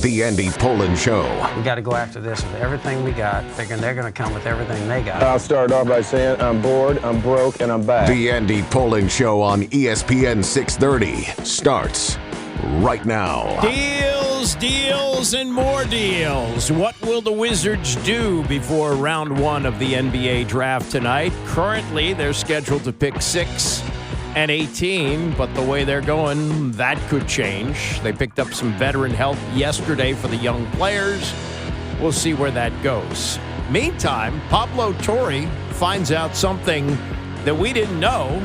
The Andy Pollin Show. We got to go after this with everything we got, thinking they're going to come with everything they got. I'll start off by saying I'm bored, I'm broke, and I'm back. The Andy Pollin Show on ESPN 630 starts right now. Deals, and more deals. What will the Wizards do before round one of the NBA draft tonight? Currently, they're scheduled to pick 6 and 18, but the way they're going, that could change. They picked up some veteran help yesterday for the young players. We'll see where that goes. Meantime, Pablo Torre finds out something that we didn't know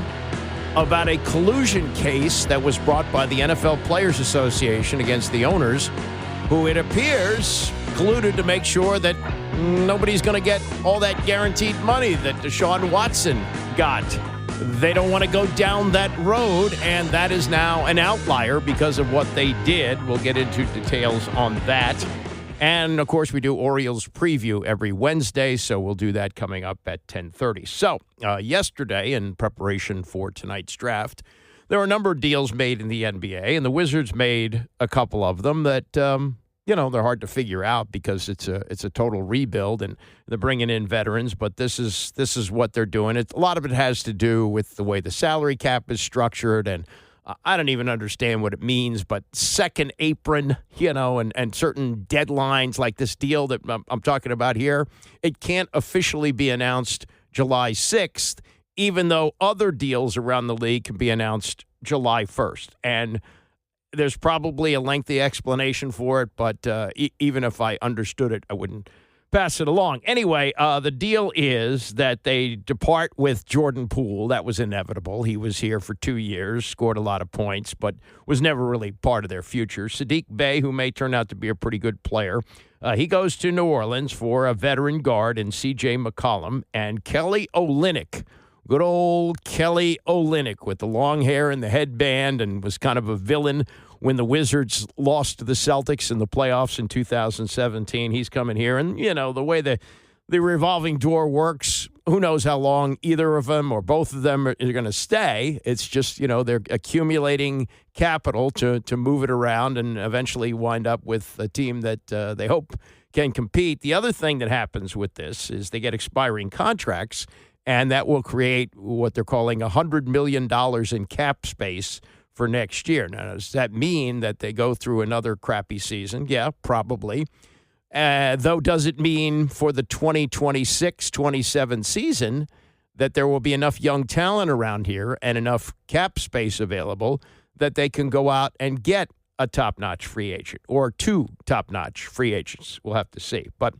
about a collusion case that was brought by the NFL Players Association against the owners, who it appears colluded to make sure that nobody's going to get all that guaranteed money that Deshaun Watson got. They don't want to go down that road, and that is now an outlier because of what they did. We'll get into details on that. And, of course, we do Orioles preview every Wednesday, so we'll do that coming up at 10:30. So, yesterday, in preparation for tonight's draft, there were a number of deals made in the NBA, and the Wizards made a couple of them that, they're hard to figure out because it's a total rebuild, and they're bringing in veterans, but this is what they're doing. A lot of it has to do with the way the salary cap is structured, and I don't even understand what it means, but second apron, and certain deadlines like this deal that I'm talking about here, it can't officially be announced July 6th, even though other deals around the league can be announced July 1st. And there's probably a lengthy explanation for it, but even if I understood it, I wouldn't pass it along. Anyway, the deal is that they depart with Jordan Poole. That was inevitable. He was here for 2 years, scored a lot of points, but was never really part of their future. Sadiq Bey, who may turn out to be a pretty good player, he goes to New Orleans for a veteran guard in C.J. McCollum, and Kelly Olynyk. Good old Kelly Olynyk with the long hair and the headband, and was kind of a villain when the Wizards lost to the Celtics in the playoffs in 2017. He's coming here. And, the way the revolving door works, who knows how long either of them or both of them are going to stay. It's just, they're accumulating capital to move it around and eventually wind up with a team that they hope can compete. The other thing that happens with this is they get expiring contracts, and that will create what they're calling $100 million in cap space for next year. Now, does that mean that they go through another crappy season? Yeah, probably. Though, does it mean for the 2026-27 season that there will be enough young talent around here and enough cap space available that they can go out and get a top-notch free agent or 2 top-notch free agents? We'll have to see. But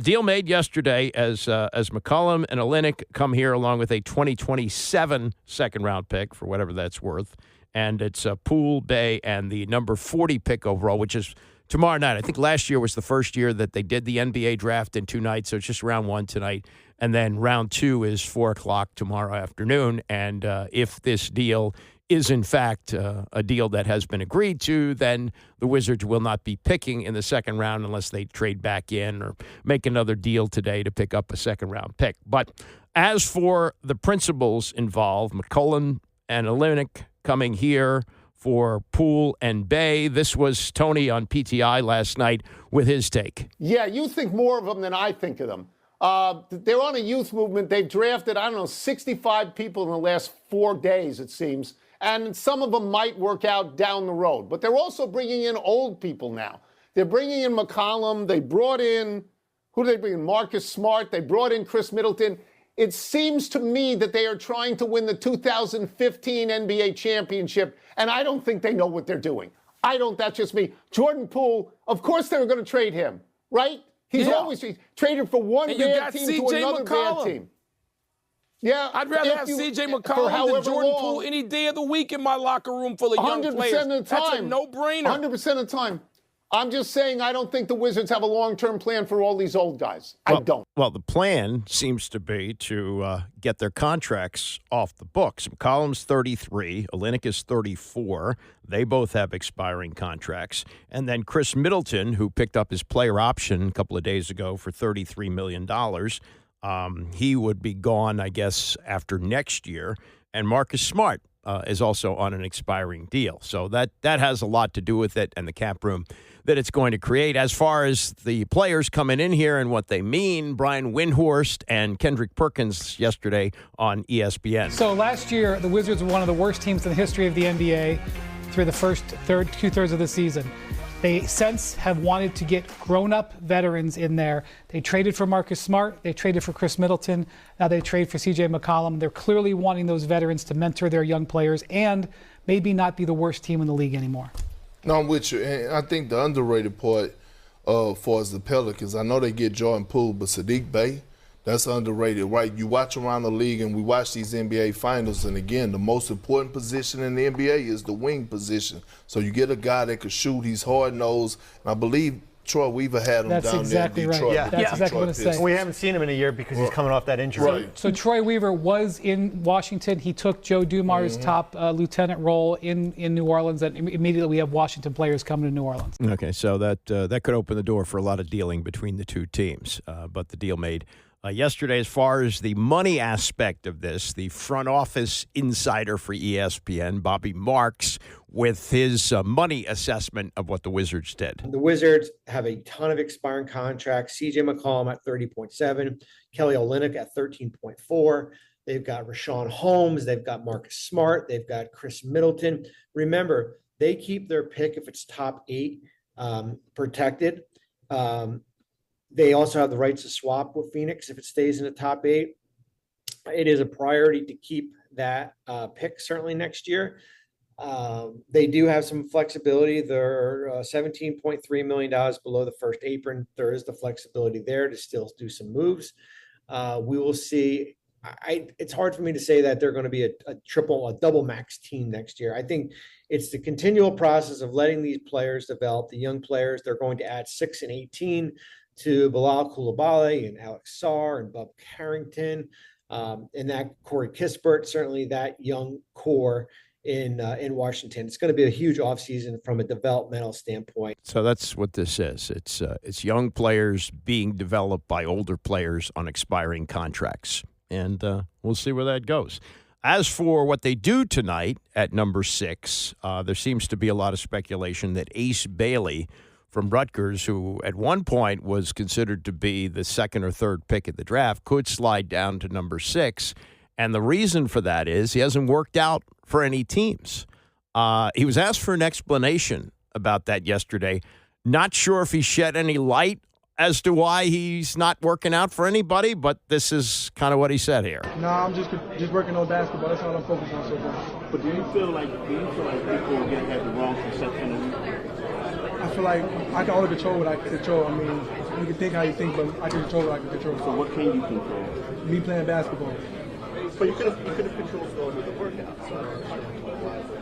deal made yesterday as McCollum and Olynyk come here along with a 2027 second-round pick for whatever that's worth. And it's Poole, Bey, and the number 40 pick overall, which is tomorrow night. I think last year was the first year that they did the NBA draft in 2 nights, so it's just round 1 tonight. And then round 2 is 4 o'clock tomorrow afternoon. And if this deal is, in fact, a deal that has been agreed to, then the Wizards will not be picking in the second round unless they trade back in or make another deal today to pick up a second-round pick. But as for the principals involved, McCollum and Olynyk coming here for Poole and Bey. This was Tony on PTI last night with his take. Yeah, you think more of them than I think of them. They're on a youth movement. They've drafted, 65 people in the last 4 days, it seems. And some of them might work out down the road. But they're also bringing in old people now. They're bringing in McCollum. They brought in, who did they bring in? Marcus Smart. They brought in Chris Middleton. It seems to me that they are trying to win the 2015 NBA championship, and I don't think they know what they're doing. That's just me. Jordan Poole, of course they were going to trade him, right? He's always traded for one bad team to another bad team. Yeah. I'd rather have C.J. McCollum than Jordan Poole any day of the week in my locker room full of young players. 100% of the time. That's a no-brainer. 100% of the time. I'm just saying I don't think the Wizards have a long-term plan for all these old guys. I don't. Well, the plan seems to be to get their contracts off the books. McCollum's 33. Olynyk is 34. They both have expiring contracts. And then Chris Middleton, who picked up his player option a couple of days ago for $33 million, he would be gone, I guess, after next year. And Marcus Smart, is also on an expiring deal. So that has a lot to do with it and the cap room that it's going to create. As far as the players coming in here and what they mean, Brian Windhorst and Kendrick Perkins yesterday on ESPN. So last year, the Wizards were one of the worst teams in the history of the NBA through the first two-thirds of the season. They since have wanted to get grown-up veterans in there. They traded for Marcus Smart. They traded for Chris Middleton. Now they trade for C.J. McCollum. They're clearly wanting those veterans to mentor their young players and maybe not be the worst team in the league anymore. No, I'm with you. And I think the underrated part for us, the Pelicans, I know they get Jordan Poole, but Sadiq Bey, that's underrated, right? You watch around the league and we watch these NBA finals, and again, the most important position in the NBA is the wing position. So you get a guy that can shoot, he's hard-nosed, and I believe Troy Weaver had him That's down exactly there in Detroit. right. Yeah, that's exactly what I'm saying. We haven't seen him in a year because he's coming off that injury. Right. So Troy Weaver was in Washington. He took Joe Dumars' top lieutenant role in New Orleans, and immediately we have Washington players coming to New Orleans. Okay, so that could open the door for a lot of dealing between the two teams. But the deal made yesterday, as far as the money aspect of this, the front office insider for ESPN, Bobby Marks, with his money assessment of what the Wizards did. The Wizards have a ton of expiring contracts. C.J. McCollum at 30.7, Kelly Olynyk at 13.4. They've got Rashawn Holmes. They've got Marcus Smart. They've got Chris Middleton. Remember, they keep their pick if it's top 8 protected. They also have the rights to swap with Phoenix if it stays in the top 8. It is a priority to keep that pick certainly next year. They do have some flexibility. They're $17.3 million below the first apron. There is the flexibility there to still do some moves. We will see. It's hard for me to say that they're going to be a double max team next year. I think it's the continual process of letting these players develop, the young players. They're going to add 6 and 18 to Bilal Coulibaly and Alex Sarr and Bub Carrington, and that Corey Kispert, certainly that young core in Washington. It's going to be a huge offseason from a developmental standpoint. So that's what this is. It's young players being developed by older players on expiring contracts, and we'll see where that goes. As for what they do tonight at number 6, there seems to be a lot of speculation that Ace Bailey from Rodgers, who at one point was considered to be the second or third pick of the draft, could slide down to number 6. And the reason for that is he hasn't worked out for any teams. He was asked for an explanation about that yesterday. Not sure if he shed any light as to why he's not working out for anybody, but this is kind of what he said here. No, I'm just working on basketball. That's all I'm focused on so far. But do you feel like people have the wrong perception of you? I feel like I can only control what I can control. I mean, you can think how you think, but I can control what I can control. So what can you control? Me playing basketball. But you could have controlled going with the workout. So.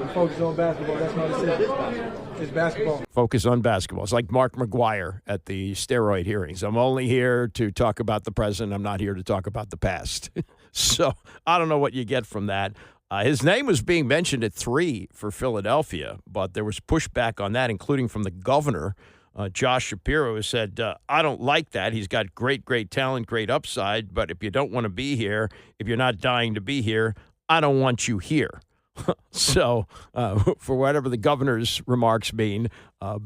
I'm focused on basketball. That's my decision. It's basketball. Focus on basketball. It's like Mark McGuire at the steroid hearings. I'm only here to talk about the present. I'm not here to talk about the past. So I don't know what you get from that. His name was being mentioned at 3 for Philadelphia, but there was pushback on that, including from the governor, Josh Shapiro, who said, I don't like that. He's got great talent, great upside, but if you don't want to be here, if you're not dying to be here, I don't want you here. So for whatever the governor's remarks mean,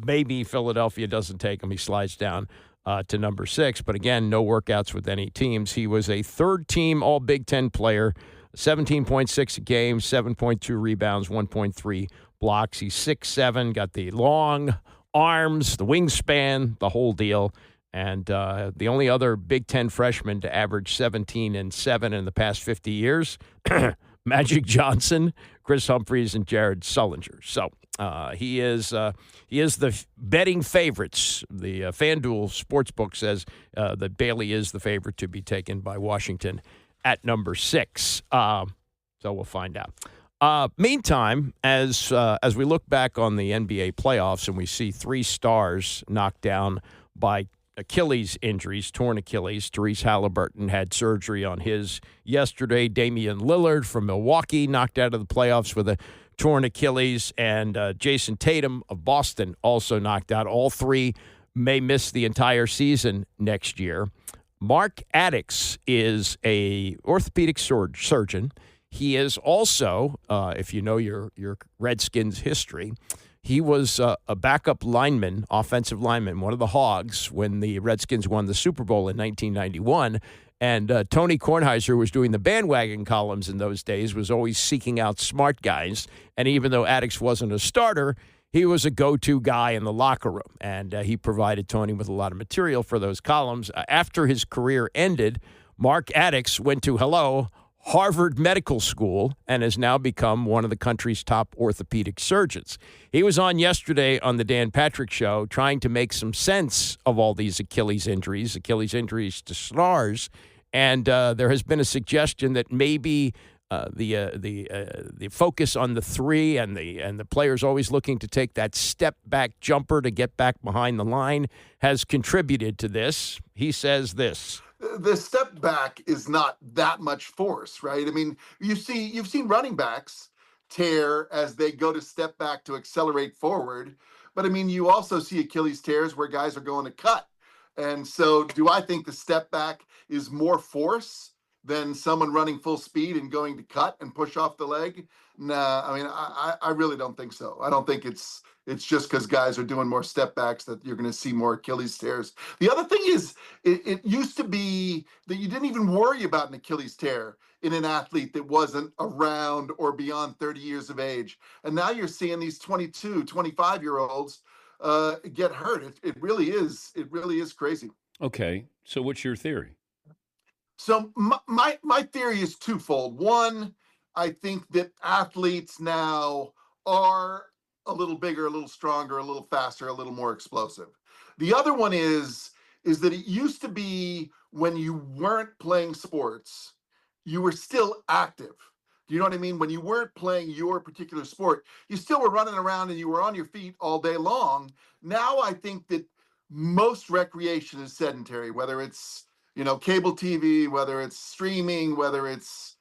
maybe Philadelphia doesn't take him. He slides down to number 6. But again, no workouts with any teams. He was a third-team All-Big Ten player, 17.6 a game, 7.2 rebounds, 1.3 blocks. He's 6'7", got the long arms, the wingspan, the whole deal. And the only other Big Ten freshman to average 17 and 7 in the past 50 years, Magic Johnson, Chris Humphries, and Jared Sullinger. So he is the betting favorites. The FanDuel Sportsbook says that Bailey is the favorite to be taken by Washington at number 6. So we'll find out. Meantime, as we look back on the NBA playoffs and we see 3 stars knocked down by Achilles injuries, torn Achilles. Therese Halliburton had surgery on his yesterday. Damian Lillard from Milwaukee knocked out of the playoffs with a torn Achilles. And Jason Tatum of Boston also knocked out. All 3 may miss the entire season next year. Mark Addix is a orthopedic surgeon. He is also, if you know your Redskins history, he was a backup lineman, offensive lineman, one of the Hogs when the Redskins won the Super Bowl in 1991. And Tony Kornheiser was doing the bandwagon columns in those days, was always seeking out smart guys. And even though Addix wasn't a starter, he was a go-to guy in the locker room. And he provided Tony with a lot of material for those columns. After his career ended, Mark Addix went to, Harvard Medical School and has now become one of the country's top orthopedic surgeons. He was on yesterday on the Dan Patrick Show trying to make some sense of all these Achilles injuries to stars, and there has been a suggestion that maybe the focus on the three and the players always looking to take that step back jumper to get back behind the line has contributed to this. He says this. The step back is not that much force, right? I mean, you've seen running backs tear as they go to step back to accelerate forward. But I mean, you also see Achilles tears where guys are going to cut. And so do I think the step back is more force than someone running full speed and going to cut and push off the leg? Nah, I mean, I really don't think so. I don't think it's just because guys are doing more step backs that you're going to see more Achilles tears. The other thing is, it used to be that you didn't even worry about an Achilles tear in an athlete that wasn't around or beyond 30 years of age. And now you're seeing these 22, 25-year-olds get hurt. It really is crazy. Okay, so what's your theory? So my theory is twofold. One, I think that athletes now are a little bigger, a little stronger, a little faster, a little more explosive. The other one is that it used to be when you weren't playing sports, you were still active. Do you know what I mean? When you weren't playing your particular sport, you still were running around and you were on your feet all day long. Now I think that most recreation is sedentary, whether it's, cable TV, whether it's streaming, whether it's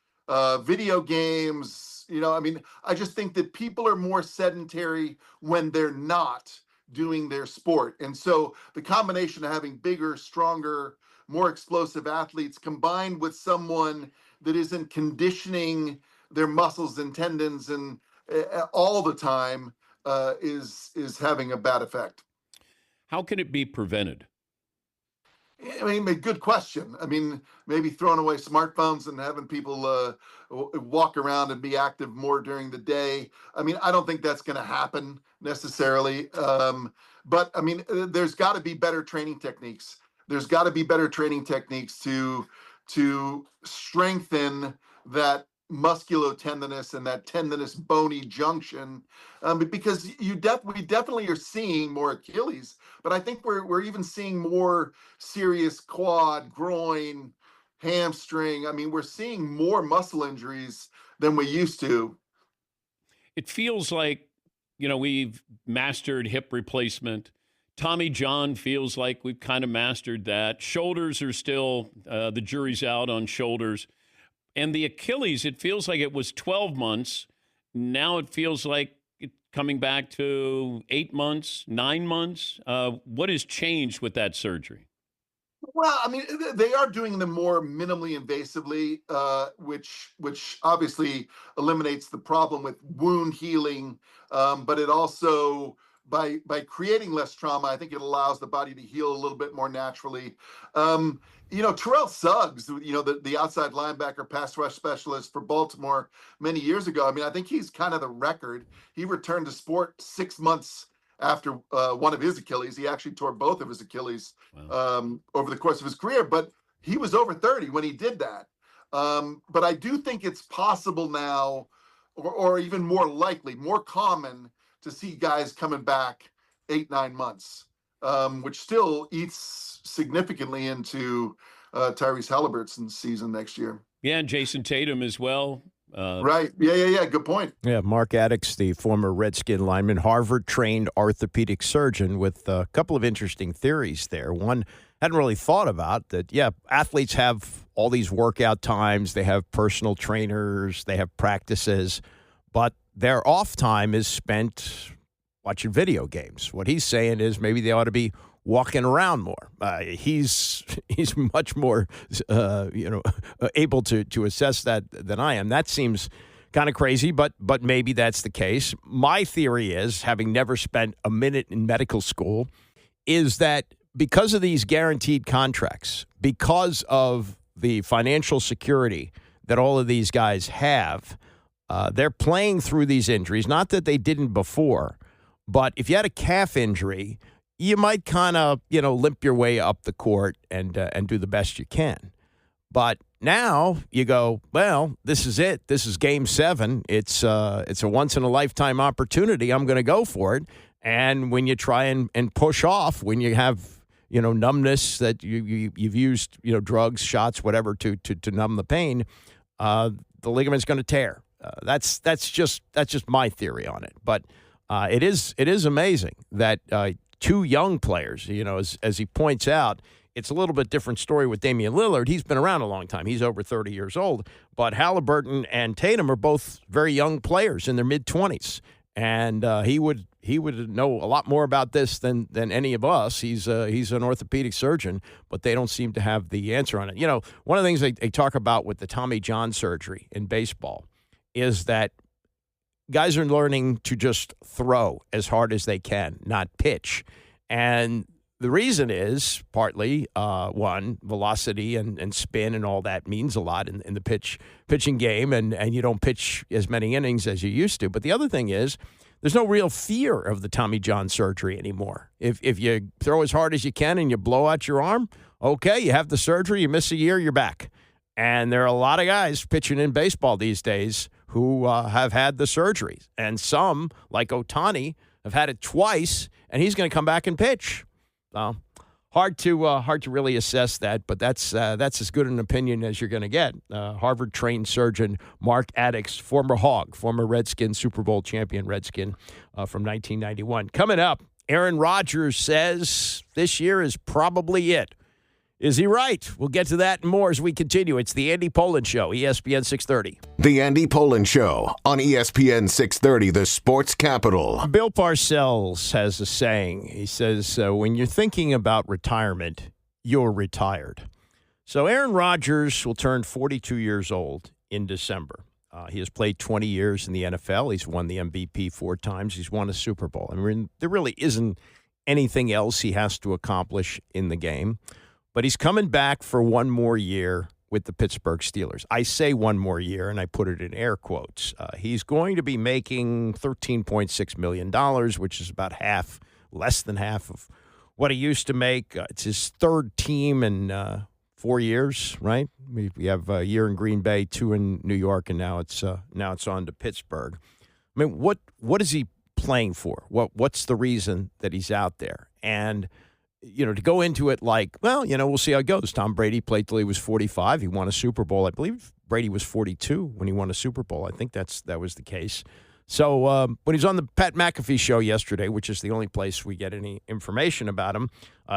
video games. I just think that people are more sedentary when they're not doing their sport. And so the combination of having bigger, stronger, more explosive athletes combined with someone that isn't conditioning their muscles and tendons and all the time is having a bad effect. How can it be prevented? I mean, a good question. I mean, maybe throwing away smartphones and having people walk around and be active more during the day. I mean, I don't think that's going to happen necessarily. But I mean, there's got to be better training techniques. There's got to be better training techniques to strengthen that musculotendinous and that tendinous bony junction, because we definitely are seeing more Achilles, but I think we're even seeing more serious quad, groin, hamstring. I mean, we're seeing more muscle injuries than we used to. It feels like, we've mastered hip replacement. Tommy John feels like we've kind of mastered that. Shoulders are still, the jury's out on shoulders. And the Achilles, it feels like it was 12 months. Now it feels like it's coming back to 8 months, 9 months. What has changed with that surgery? Well, I mean, they are doing them more minimally invasively, which obviously eliminates the problem with wound healing. But it also, by creating less trauma, I think it allows the body to heal a little bit more naturally. Terrell Suggs, the outside linebacker pass rush specialist for Baltimore many years ago. I mean, I think he's kind of the record. He returned to sport 6 months after one of his Achilles. He actually tore both of his Achilles over the course of his career, but he was over 30 when he did that. But I do think it's possible now, or even more likely, more common to see guys coming back 8-9 months, which still eats significantly into Tyrese Halliburton's season next year. Yeah, and Jason Tatum as well. Right. Yeah. Good point. Yeah, Mark Addix, the former Redskin lineman, Harvard-trained orthopedic surgeon with a couple of interesting theories there. One, hadn't really thought about that, athletes have all these workout times, they have personal trainers, they have practices, but their off time is spent watching video games. What he's saying is maybe they ought to be walking around more. He's much more, able to assess that than I am. That seems kind of crazy, but maybe that's the case. My theory is, having never spent a minute in medical school, is that because of these guaranteed contracts, because of the financial security that all of these guys have, they're playing through these injuries. Not that they didn't before, but if you had a calf injury, you might kind of, limp your way up the court and do the best you can. But now you go, well, this is it. This is Game 7. It's a once-in-a-lifetime opportunity. I'm going to go for it. And when you try and push off, when you have, numbness that you've used, drugs, shots, whatever, to numb the pain, the ligament's going to tear. That's just my theory on it. But it is amazing that two young players, as he points out, it's a little bit different story with Damian Lillard. He's been around a long time. He's over 30 years old. But Halliburton and Tatum are both very young players in their mid-20s. And he would know a lot more about this than any of us. He's an orthopedic surgeon, but they don't seem to have the answer on it. One of the things they talk about with the Tommy John surgery in baseball is that guys are learning to just throw as hard as they can, not pitch. And the reason is partly, one, velocity and spin and all that means a lot in the pitching game, and you don't pitch as many innings as you used to. But the other thing is there's no real fear of the Tommy John surgery anymore. If you throw as hard as you can and you blow out your arm, okay, you have the surgery, you miss a year, you're back. And there are a lot of guys pitching in baseball these days who have had the surgeries. And some, like Ohtani, have had it twice, and he's going to come back and pitch. Hard to really assess that, but that's as good an opinion as you're going to get. Harvard-trained surgeon Mark Addix, former Hog, former Redskin, Super Bowl champion Redskin from 1991. Coming up, Aaron Rodgers says this year is probably it. Is he right? We'll get to that and more as we continue. It's the Andy Pollin Show, ESPN 630. The Andy Pollin Show on ESPN 630, the sports capital. Bill Parcells has a saying. He says, when you're thinking about retirement, you're retired. So Aaron Rodgers will turn 42 years old in December. He has played 20 years in the NFL. He's won the MVP 4 times. He's won a Super Bowl. I mean, there really isn't anything else he has to accomplish in the game. But he's coming back for one more year with the Pittsburgh Steelers. I say one more year, and I put it in air quotes. He's going to be making $13.6 million, which is about less than half of what he used to make. It's his third team in 4 years, right? We have a year in Green Bay, 2 in New York, and now it's on to Pittsburgh. I mean, what is he playing for? What's the reason that he's out there? And to go into it like, well, we'll see how it goes. Tom Brady played till he was 45. He won a Super Bowl. I believe Brady was 42 when he won a Super Bowl. I think that was the case. So when he's on the Pat McAfee show yesterday, which is the only place we get any information about him,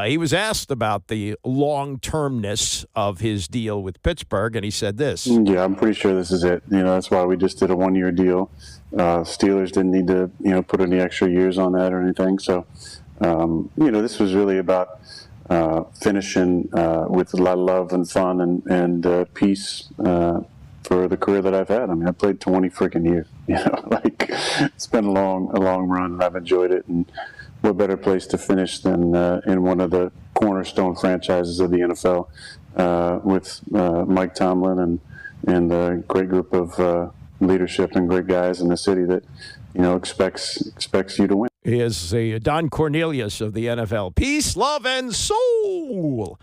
he was asked about the long-termness of his deal with Pittsburgh, and he said this. Yeah, I'm pretty sure this is it. That's why we just did a one-year deal. Steelers didn't need to, put any extra years on that or anything. So, this was really about finishing with a lot of love and fun and peace for the career that I've had. I mean, I played 20 freaking years. It's been a long run, and I've enjoyed it. And what better place to finish than in one of the cornerstone franchises of the NFL with Mike Tomlin and a great group of leadership and great guys in the city that expects you to win. He is the Don Cornelius of the NFL. Peace, love, and soul.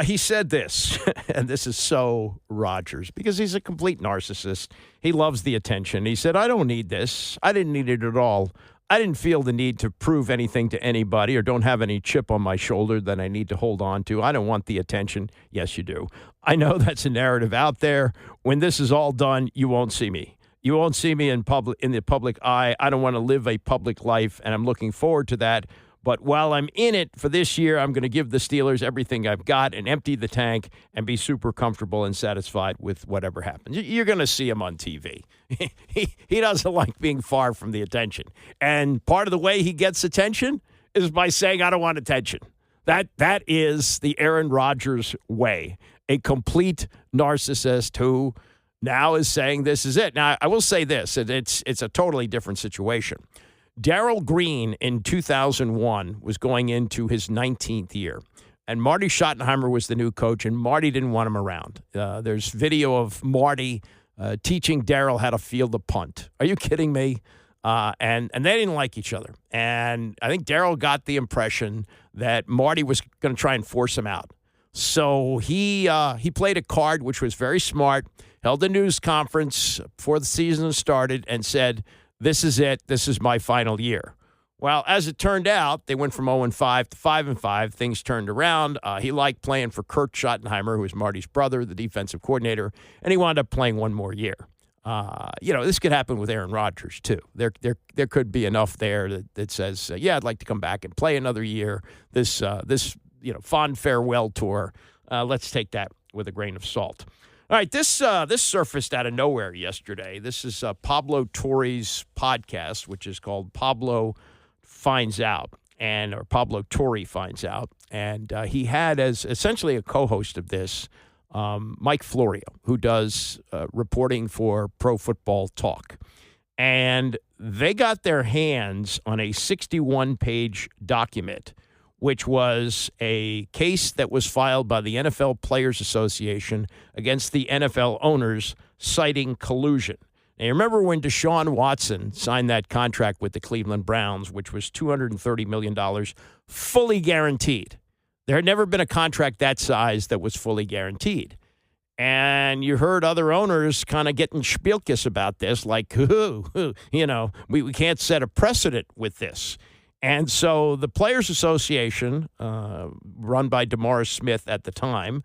He said this, and this is so Rodgers, because he's a complete narcissist. He loves the attention. He said, I don't need this. I didn't need it at all. I didn't feel the need to prove anything to anybody or don't have any chip on my shoulder that I need to hold on to. I don't want the attention. Yes, you do. I know that's a narrative out there. When this is all done, you won't see me. You won't see me in the public eye. I don't want to live a public life, and I'm looking forward to that. But while I'm in it for this year, I'm going to give the Steelers everything I've got and empty the tank and be super comfortable and satisfied with whatever happens. You're going to see him on TV. He doesn't like being far from the attention. And part of the way he gets attention is by saying, I don't want attention. That is the Aaron Rodgers way. A complete narcissist who now is saying this is it. Now, I will say this, it's a totally different situation. Darryl Green in 2001 was going into his 19th year, and Marty Schottenheimer was the new coach, and Marty didn't want him around. There's video of Marty teaching Darryl how to field a punt. Are you kidding me? And they didn't like each other. And I think Darryl got the impression that Marty was going to try and force him out. So he played a card which was very smart, held a news conference before the season started and said, this is it. This is my final year. Well, as it turned out, they went from 0-5 to 5-5. Things turned around. He liked playing for Kurt Schottenheimer, who was Marty's brother, the defensive coordinator, and he wound up playing one more year. This could happen with Aaron Rodgers, too. There could be enough there that says, I'd like to come back and play another year. This fond farewell tour. Let's take that with a grain of salt. All right, this surfaced out of nowhere yesterday. This is Pablo Torre's podcast, which is called Pablo Finds Out, or Pablo Torre Finds Out. And he had as essentially a co-host of this Mike Florio, who does reporting for Pro Football Talk. And they got their hands on a 61-page document, which was a case that was filed by the NFL Players Association against the NFL owners citing collusion. Now, you remember when Deshaun Watson signed that contract with the Cleveland Browns, which was $230 million, fully guaranteed. There had never been a contract that size that was fully guaranteed. And you heard other owners kind of getting spielkiss about this, like, we can't set a precedent with this. And so the Players Association, run by DeMaurice Smith at the time,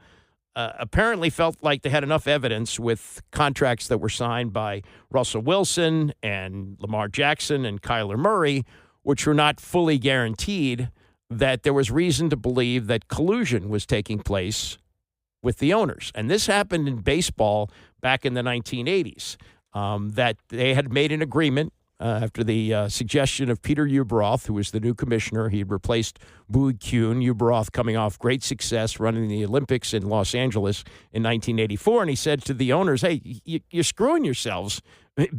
apparently felt like they had enough evidence with contracts that were signed by Russell Wilson and Lamar Jackson and Kyler Murray, which were not fully guaranteed, that there was reason to believe that collusion was taking place with the owners. And this happened in baseball back in the 1980s, that they had made an agreement after the suggestion of Peter Ueberroth, who was the new commissioner. He had replaced Bowie Kuhn. Ueberroth coming off great success running the Olympics in Los Angeles in 1984. And he said to the owners, hey, you're screwing yourselves,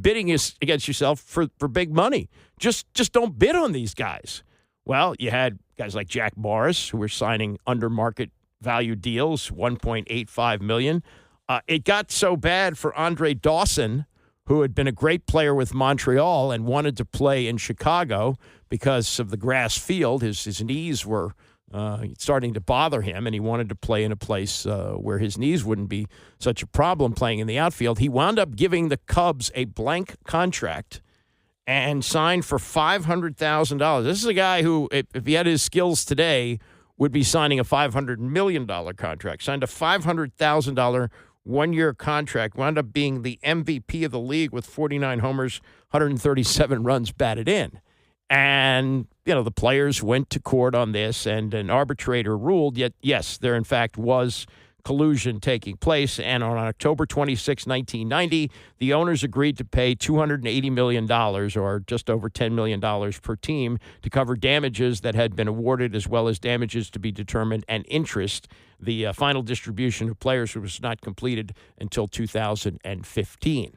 bidding against yourself for big money. Just don't bid on these guys. Well, you had guys like Jack Morris, who were signing under market value deals, $1.85 million. It got so bad for Andre Dawson, who had been a great player with Montreal and wanted to play in Chicago because of the grass field. His knees were starting to bother him, and he wanted to play in a place where his knees wouldn't be such a problem playing in the outfield. He wound up giving the Cubs a blank contract and signed for $500,000. This is a guy who, if he had his skills today, would be signing a $500 million contract. Signed a $500,000 one-year contract, wound up being the MVP of the league with 49 homers, 137 runs batted in. And, the players went to court on this, and an arbitrator ruled, yet, yes, there in fact was collusion taking place. And on October 26, 1990, the owners agreed to pay $280 million, or just over $10 million per team, to cover damages that had been awarded, as well as damages to be determined and interest. The final distribution of players was not completed until 2015.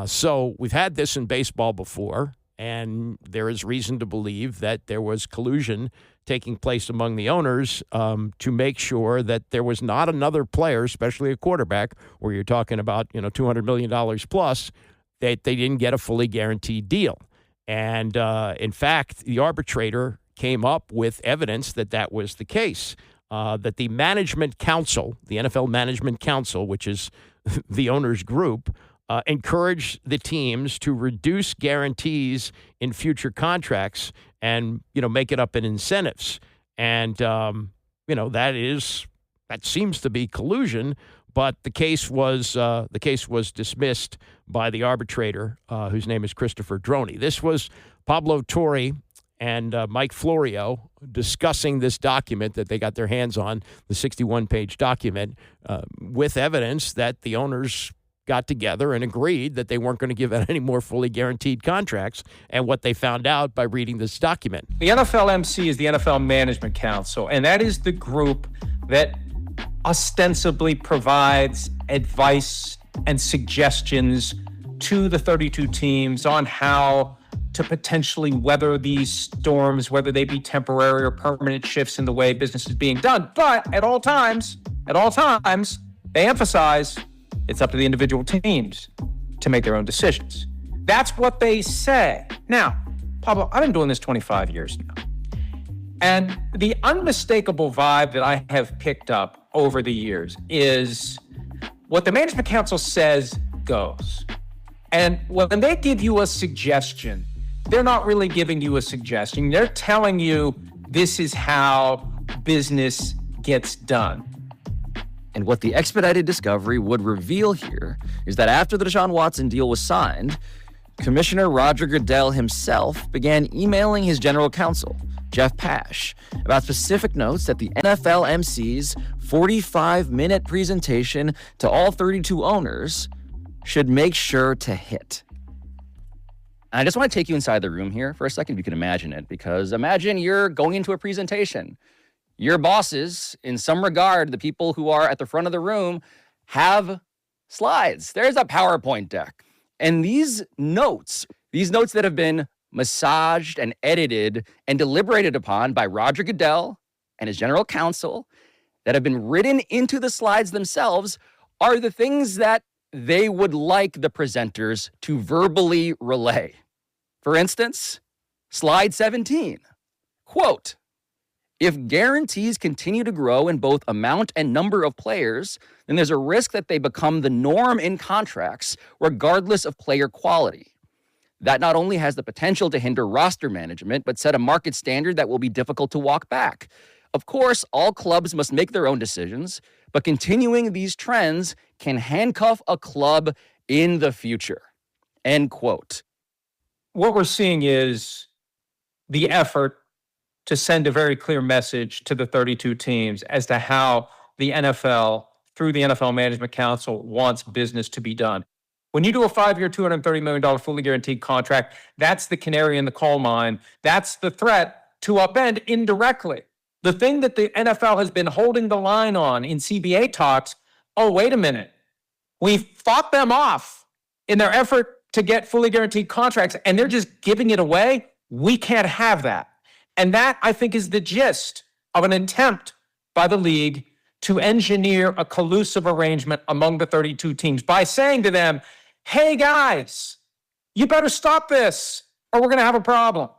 So we've had this in baseball before, and there is reason to believe that there was collusion taking place among the owners to make sure that there was not another player, especially a quarterback, where you're talking about $200 million plus, that they didn't get a fully guaranteed deal. And in fact, the arbitrator came up with evidence that was the case. That the management council, the NFL management council, which is the owners' group, encouraged the teams to reduce guarantees in future contracts and, make it up in incentives. And, that seems to be collusion, but the case was dismissed by the arbitrator, whose name is Christopher Droney. This was Pablo Torre and Mike Florio discussing this document that they got their hands on, the 61-page document, with evidence that the owners got together and agreed that they weren't going to give out any more fully guaranteed contracts, and what they found out by reading this document. The NFLMC is the NFL Management Council, and that is the group that ostensibly provides advice and suggestions to the 32 teams on how to potentially weather these storms, whether they be temporary or permanent shifts in the way business is being done. But at all times, they emphasize it's up to the individual teams to make their own decisions. That's what they say. Now, Pablo, I've been doing this 25 years now. And the unmistakable vibe that I have picked up over the years is what the Management Council says goes. And when they give you a suggestion, they're not really giving you a suggestion. They're telling you this is how business gets done. And what the expedited discovery would reveal here is that after the Deshaun Watson deal was signed, Commissioner Roger Goodell himself began emailing his general counsel, Jeff Pash, about specific notes that the NFLMC's 45-minute presentation to all 32 owners should make sure to hit. And I just want to take you inside the room here for a second, if you can imagine it, because imagine you're going into a presentation. Your bosses, in some regard, the people who are at the front of the room, have slides. There's a PowerPoint deck. And these notes that have been massaged and edited and deliberated upon by Roger Goodell and his general counsel, that have been written into the slides themselves, are the things that they would like the presenters to verbally relay. For instance, slide 17, quote, "If guarantees continue to grow in both amount and number of players, then there's a risk that they become the norm in contracts, regardless of player quality. That not only has the potential to hinder roster management, but set a market standard that will be difficult to walk back. Of course, all clubs must make their own decisions, but continuing these trends can handcuff a club in the future." End quote. What we're seeing is the effort to send a very clear message to the 32 teams as to how the NFL, through the NFL Management Council, wants business to be done. When you do a 5-year, $230 million fully guaranteed contract, that's the canary in the coal mine. That's the threat to upend indirectly. The thing that the NFL has been holding the line on in CBA talks, oh, wait a minute. We fought them off in their effort to get fully guaranteed contracts, and they're just giving it away. We can't have that. And that, I think, is the gist of an attempt by the league to engineer a collusive arrangement among the 32 teams by saying to them, hey, guys, you better stop this or we're going to have a problem.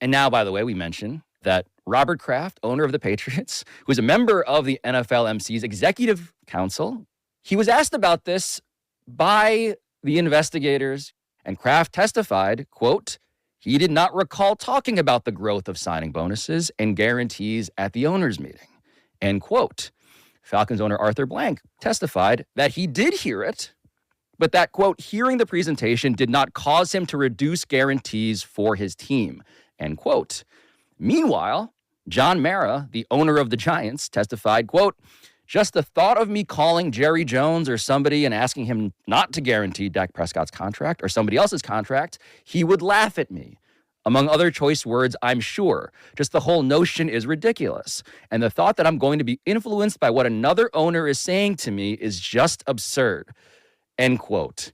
And now, by the way, we mentioned that Robert Kraft, owner of the Patriots, who is a member of the NFLMC's executive council, he was asked about this by the investigators, and Kraft testified, quote, he did not recall talking about the growth of signing bonuses and guarantees at the owners' meeting, end quote. Falcons owner Arthur Blank testified that he did hear it, but that, quote, hearing the presentation did not cause him to reduce guarantees for his team, end quote. Meanwhile, John Mara, the owner of the Giants, testified, quote, just the thought of me calling Jerry Jones or somebody and asking him not to guarantee Dak Prescott's contract or somebody else's contract, he would laugh at me. Among other choice words, I'm sure. Just the whole notion is ridiculous. And the thought that I'm going to be influenced by what another owner is saying to me is just absurd. End quote.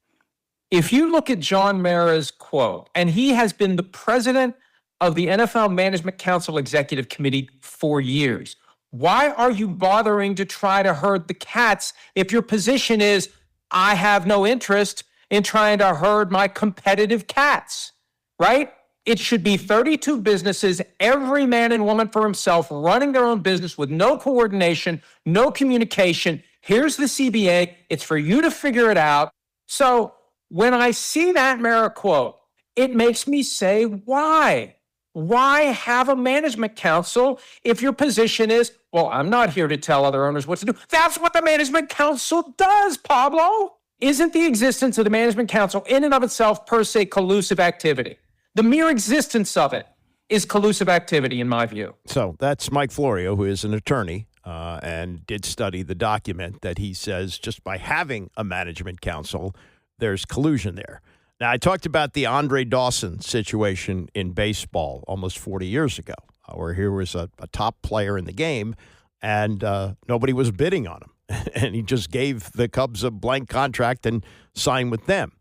If you look at John Mara's quote, and he has been the president of the NFL Management Council Executive Committee for years, why are you bothering to try to herd the cats if your position is, I have no interest in trying to herd my competitive cats, right? It should be 32 businesses, every man and woman for himself, running their own business with no coordination, no communication. Here's the CBA. It's for you to figure it out. So when I see that Mara quote, it makes me say, why? Why have a management council if your position is, well, I'm not here to tell other owners what to do. That's what the management council does, Pablo. Isn't the existence of the management council in and of itself per se collusive activity? The mere existence of it is collusive activity, in my view. So that's Mike Florio, who is an attorney and did study the document that he says just by having a management council, there's collusion there. Now, I talked about the Andre Dawson situation in baseball almost 40 years ago, where here was a top player in the game, and nobody was bidding on him. And he just gave the Cubs a blank contract and signed with them.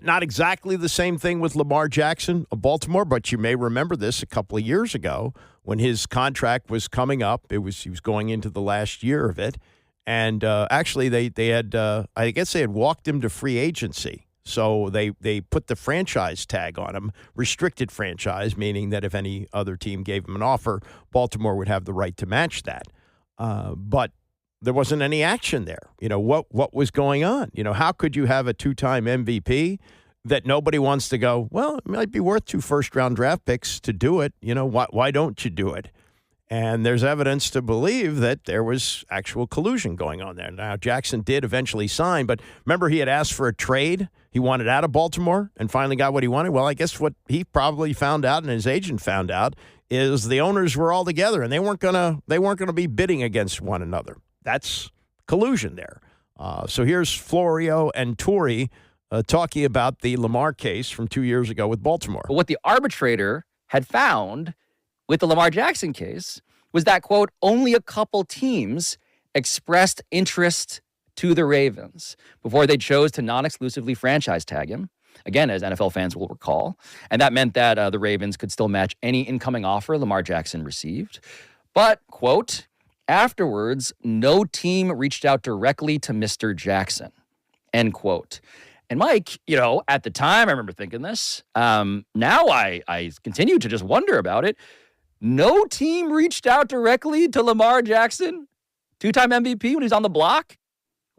Not exactly the same thing with Lamar Jackson of Baltimore, but you may remember this a couple of years ago when his contract was coming up. He was going into the last year of it. And actually, they had, I guess they had walked him to free agency. So they put the franchise tag on him, restricted franchise, meaning that if any other team gave him an offer, Baltimore would have the right to match that. But there wasn't any action there. What was going on? How could you have a two-time MVP that nobody wants to go, well, it might be worth 2 first-round draft picks to do it. Why don't you do it? And there's evidence to believe that there was actual collusion going on there. Now, Jackson did eventually sign, but remember he had asked for a trade. He wanted out of Baltimore and finally got what he wanted. Well, I guess what he probably found out and his agent found out is the owners were all together and they weren't gonna be bidding against one another. That's collusion there. So here's Florio and Torrey talking about the Lamar case from 2 years ago with Baltimore. But what the arbitrator had found with the Lamar Jackson case was that, quote, only a couple teams expressed interest to the Ravens before they chose to non-exclusively franchise tag him, again, as NFL fans will recall. And that meant that the Ravens could still match any incoming offer Lamar Jackson received. But, quote, afterwards, no team reached out directly to Mr. Jackson, end quote. And Mike, at the time, I remember thinking this. Now I continue to just wonder about it. No team reached out directly to Lamar Jackson, 2-time MVP when he's on the block.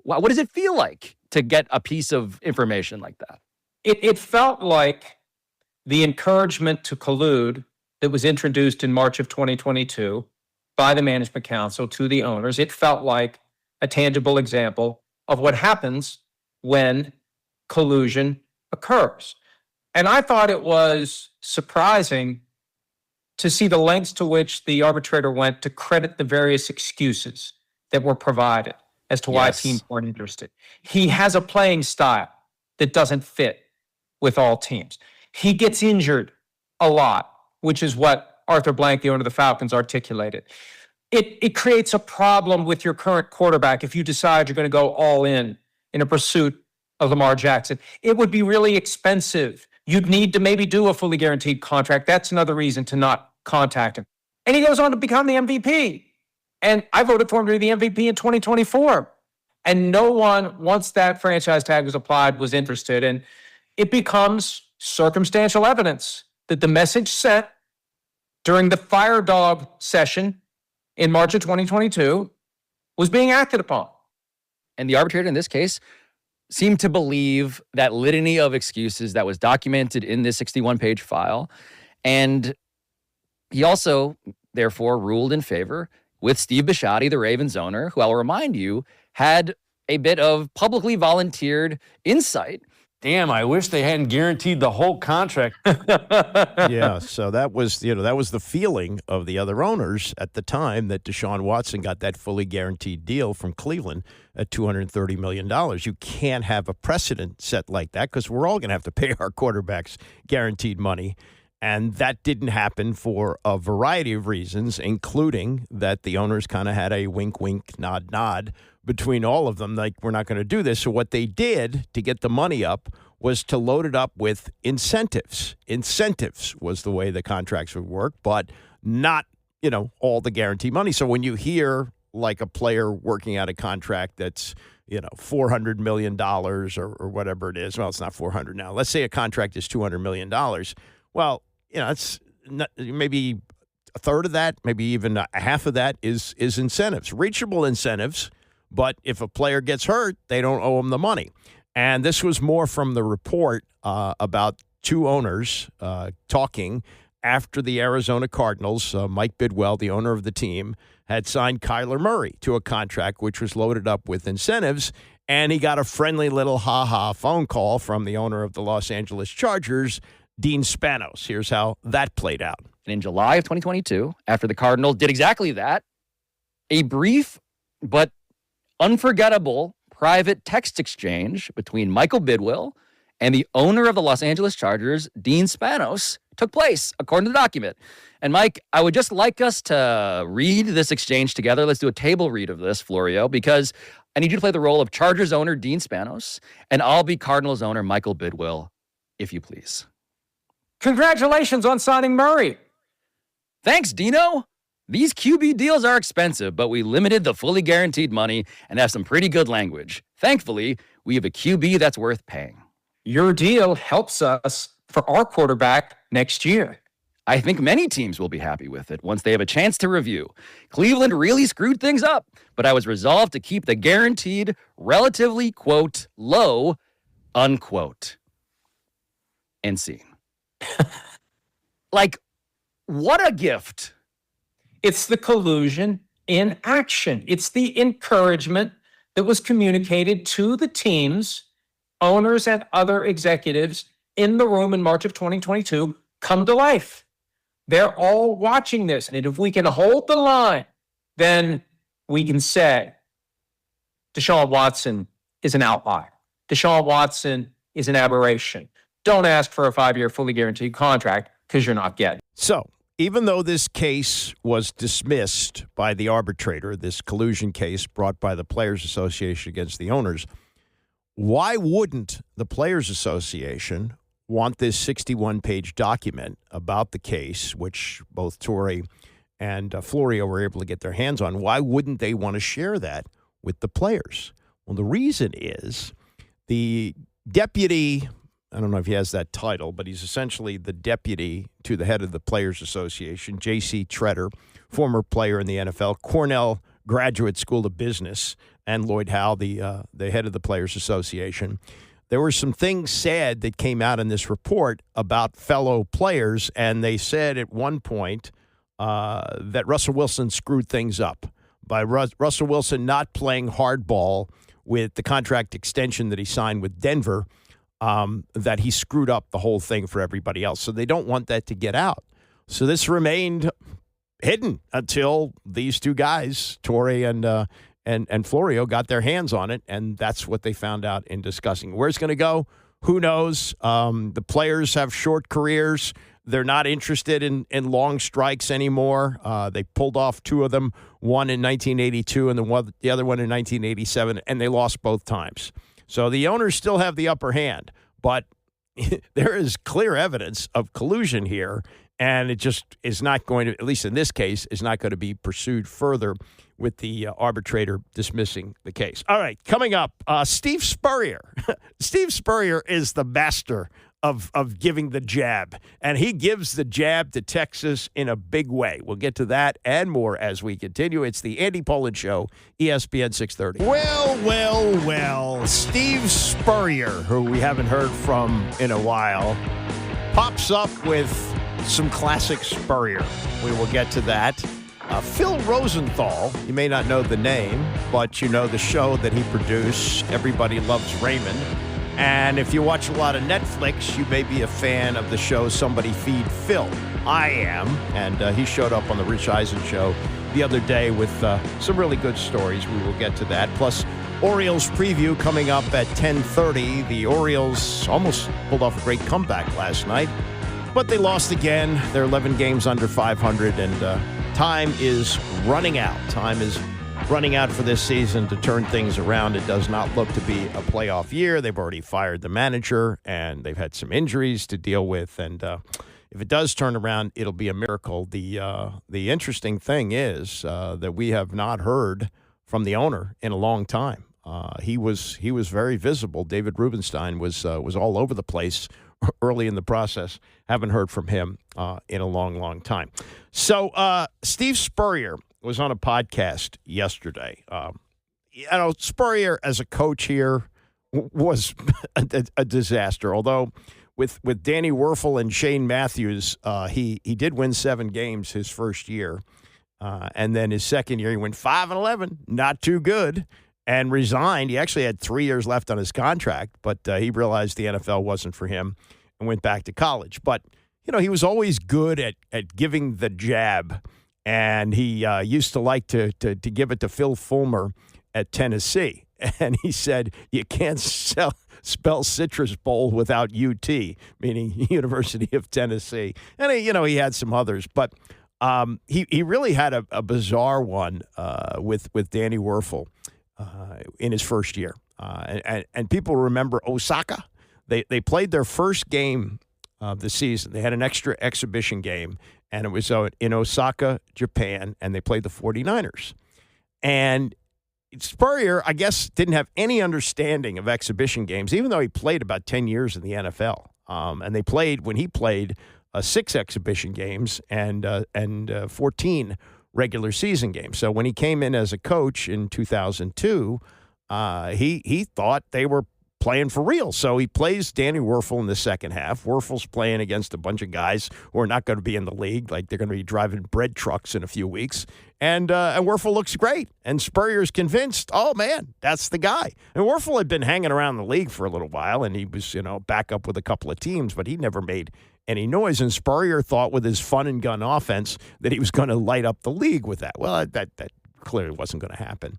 What does it feel like to get a piece of information like that? It felt like the encouragement to collude that was introduced in March of 2022 by the management council to the owners. It felt like a tangible example of what happens when collusion occurs. And I thought it was surprising to see the lengths to which the arbitrator went to credit the various excuses that were provided as to why teams weren't interested. He has a playing style that doesn't fit with all teams. He gets injured a lot, which is what Arthur Blank, the owner of the Falcons, articulated. It creates a problem with your current quarterback if you decide you're going to go all in a pursuit of Lamar Jackson. It would be really expensive. You'd need to maybe do a fully guaranteed contract. That's another reason to not contact him. And he goes on to become the MVP. And I voted for him to be the MVP in 2024. And no one, once that franchise tag was applied, was interested. And it becomes circumstantial evidence that the message sent during the Fire Dog session in March of 2022 was being acted upon. And the arbitrator in this case seemed to believe that litany of excuses that was documented in this 61-page file. And he also, therefore, ruled in favor with Steve Bisciotti, the Ravens owner, who I'll remind you had a bit of publicly volunteered insight. Damn, I wish they hadn't guaranteed the whole contract. Yeah, so that was the feeling of the other owners at the time that Deshaun Watson got that fully guaranteed deal from Cleveland at $230 million. You can't have a precedent set like that because we're all going to have to pay our quarterbacks guaranteed money. And that didn't happen for a variety of reasons, including that the owners kind of had a wink, wink, nod, nod between all of them, like, we're not going to do this. So what they did to get the money up was to load it up with incentives. Incentives was the way the contracts would work, but not, all the guaranteed money. So when you hear like a player working out a contract that's, $400 million or whatever it is. Well, it's not 400 now. Let's say a contract is $200 million. Well, it's not, maybe a third of that, maybe even a half of that is incentives, reachable incentives. But if a player gets hurt, they don't owe him the money. And this was more from the report about two owners talking after the Arizona Cardinals. Mike Bidwell, the owner of the team, had signed Kyler Murray to a contract which was loaded up with incentives. And he got a friendly little ha-ha phone call from the owner of the Los Angeles Chargers, Dean Spanos. Here's how that played out. And in July of 2022, after the Cardinals did exactly that, A brief but unforgettable private text exchange between Michael Bidwill and the owner of the Los Angeles Chargers, Dean Spanos, took place, according to the document. And Mike, I would just like us to read this exchange together. Let's do a table read of this, Florio, because I need you to play the role of Chargers owner Dean Spanos, and I'll be Cardinals owner Michael Bidwill, if you please. Congratulations on signing Murray. Thanks, Dino. These QB deals are expensive, but we limited the fully guaranteed money and have some pretty good language. Thankfully, we have a QB that's worth paying. Your deal helps us for our quarterback next year. I think many teams will be happy with it once they have a chance to review. Cleveland really screwed things up, but I was resolved to keep the guaranteed relatively, quote, low, unquote. End scene. Like, what a gift. It's the collusion in action. It's the encouragement that was communicated to the teams, owners, and other executives in the room in March of 2022 come to life. They're all watching this. And if we can hold the line, then we can say Deshaun Watson is an outlier. Deshaun Watson is an aberration. Don't ask for a 5-year fully guaranteed contract because you're not getting. So, even though this case was dismissed by the arbitrator, this collusion case brought by the Players Association against the owners, why wouldn't the Players Association want this 61-page document about the case, which both Torre and Florio were able to get their hands on? Why wouldn't they want to share that with the players? Well, the reason is the deputy, I don't know if he has that title, but he's essentially the deputy to the head of the Players Association, J.C. Tretter, former player in the NFL, Cornell Graduate School of Business, and Lloyd Howe, the head of the Players Association. There were some things said that came out in this report about fellow players, and they said at one point that Russell Wilson screwed things up by Russell Wilson not playing hardball with the contract extension that he signed with Denver, that he screwed up the whole thing for everybody else. So they don't want that to get out. So this remained hidden until these two guys, Torre and Florio, got their hands on it, and that's what they found out in discussing. Where it's going to go, who knows? The players have short careers. They're not interested in long strikes anymore. They pulled off two of them, one in 1982 and the other one in 1987, and they lost both times. So the owners still have the upper hand, but there is clear evidence of collusion here, and it just is not going to, at least in this case, is not going to be pursued further with the arbitrator dismissing the case. All right, coming up, Steve Spurrier. Steve Spurrier is the master of giving the jab, and he gives the jab to Texas in a big way. We'll get to that and more as we continue. It's the Andy Pollin Show, ESPN 630. Well, Steve Spurrier, who we haven't heard from in a while, pops up with some classic Spurrier. We will get to that. Phil Rosenthal, you may not know the name, but you know the show that he produced, Everybody Loves Raymond. And if you watch a lot of Netflix, you may be a fan of the show Somebody Feed Phil. I am. And he showed up on the Rich Eisen show the other day with some really good stories. We will get to that. Plus, Orioles preview coming up at 10:30. The Orioles almost pulled off a great comeback last night, but they lost again. They're 11 games under 500, and time is running out. Time is running out for this season to turn things around. It does not look to be a playoff year. They've already fired the manager, and they've had some injuries to deal with. And if it does turn around, it'll be a miracle. The interesting thing is that we have not heard from the owner in a long time. He was very visible. David Rubenstein was all over the place early in the process. Haven't heard from him in a long time. So Steve Spurrier was on a podcast yesterday. Spurrier as a coach here was a disaster. Although with Danny Werfel and Shane Matthews, he did win 7 games his first year. And then his second year, he went 5-11, not too good, and resigned. He actually had 3 years left on his contract, but he realized the NFL wasn't for him and went back to college. But, he was always good at giving the jab And he used to like to give it to Phil Fulmer at Tennessee. And he said, you can't spell Citrus Bowl without UT, meaning University of Tennessee. And, he had some others. But he really had a bizarre one with Danny Werfel in his first year. And people remember Osaka. They played their first game of the season. They had an extra exhibition game, and it was in Osaka, Japan, and they played the 49ers. And Spurrier, I guess, didn't have any understanding of exhibition games, even though he played about 10 years in the NFL. And when he played 6 exhibition games and 14 regular season games. So when he came in as a coach in 2002, he thought they were playing for real. So he plays Danny Werfel in the second half. Werfel's playing against a bunch of guys who are not going to be in the league, like they're going to be driving bread trucks in a few weeks. And Werfel looks great. And Spurrier's convinced, oh, man, that's the guy. And Werfel had been hanging around the league for a little while, and he was, back up with a couple of teams, but he never made any noise. And Spurrier thought with his fun and gun offense that he was going to light up the league with that. Well, that clearly wasn't going to happen.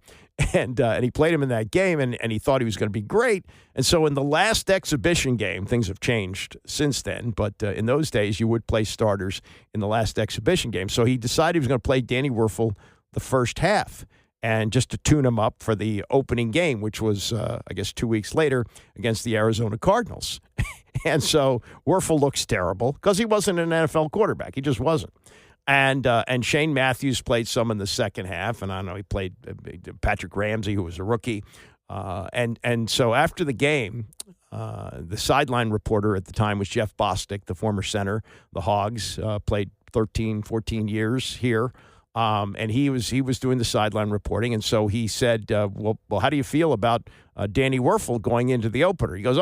And he played him in that game, and he thought he was going to be great. And so in the last exhibition game, things have changed since then, but in those days, you would play starters in the last exhibition game. So he decided he was going to play Danny Werfel the first half, and just to tune him up for the opening game, which was, 2 weeks later against the Arizona Cardinals. And so Werfel looks terrible because he wasn't an NFL quarterback. He just wasn't. And Shane Matthews played some in the second half, and I don't know, he played Patrick Ramsey, who was a rookie. And so after the game, the sideline reporter at the time was Jeff Bostic, the former center. The Hogs played 13, 14 years here, and he was doing the sideline reporting. And so he said, well, how do you feel about Danny Werfel going into the opener? He goes,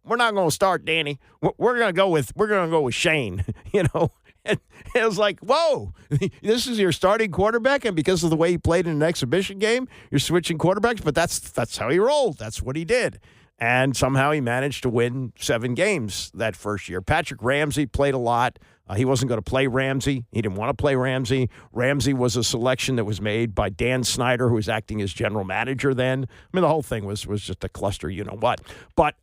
we're not going to start Danny. We're going to go with Shane, And it was like, whoa, this is your starting quarterback, and because of the way he played in an exhibition game, you're switching quarterbacks, but that's how he rolled. That's what he did. And somehow he managed to win 7 games that first year. Patrick Ramsey played a lot. He wasn't going to play Ramsey. He didn't want to play Ramsey. Ramsey was a selection that was made by Dan Snyder, who was acting as general manager then. I mean, the whole thing was just a cluster, you know what. But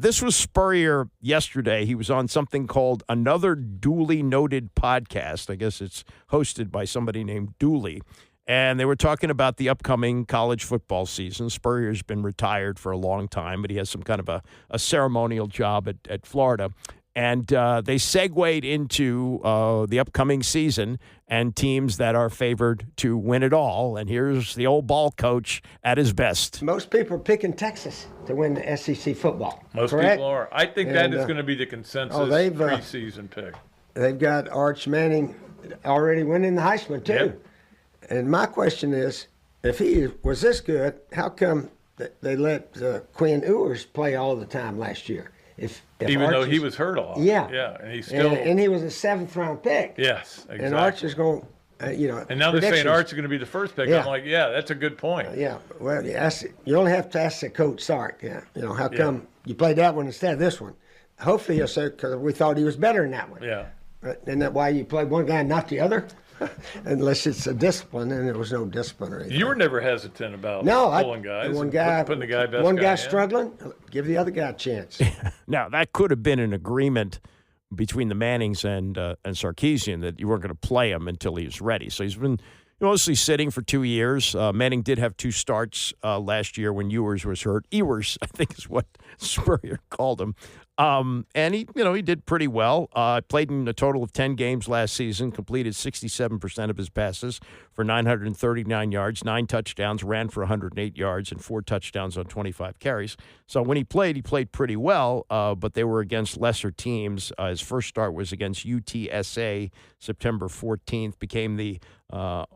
this was Spurrier yesterday. He was on something called Another Duly Noted Podcast. I guess it's hosted by somebody named Dooley. And they were talking about the upcoming college football season. Spurrier's been retired for a long time, but he has some kind of a ceremonial job at Florida. And they segued into the upcoming season and teams that are favored to win it all. And here's the old ball coach at his best. Most people are picking Texas to win the SEC football. Most correct? people are. I think that is going to be the consensus preseason pick. They've got Arch Manning already winning the Heisman, too. Yep. And my question is, if he was this good, how come they let Quinn Ewers play all the time last year? If even though he was hurt a lot. Yeah. And he's still. And he was a 7th-round pick. Yes, exactly. And Arch is going, And now they're saying Arch is going to be the first pick. Yeah. I'm like, yeah, that's a good point. Yeah. Well, you only have to ask the coach Sark. Yeah. How come you played that one instead of this one? Hopefully he'll say, because we thought he was better in that one. Yeah. Isn't that why you played one guy and not the other? Unless it's a discipline, and there was no discipline or anything. You were never hesitant about pulling guys. Putting the guy best one guy guy in. struggling, give the other guy a chance. Now, that could have been an agreement between the Mannings and Sarkisian that you weren't going to play him until he was ready. So he's been mostly sitting for 2 years. Manning did have 2 starts last year when Ewers was hurt. Ewers, I think, is what Spurrier called him. And he did pretty well. Played in a total of 10 games last season, completed 67% of his passes for 939 yards, 9 touchdowns, ran for 108 yards, and 4 touchdowns on 25 carries. So when he played pretty well, but they were against lesser teams. His first start was against UTSA, September 14th, became the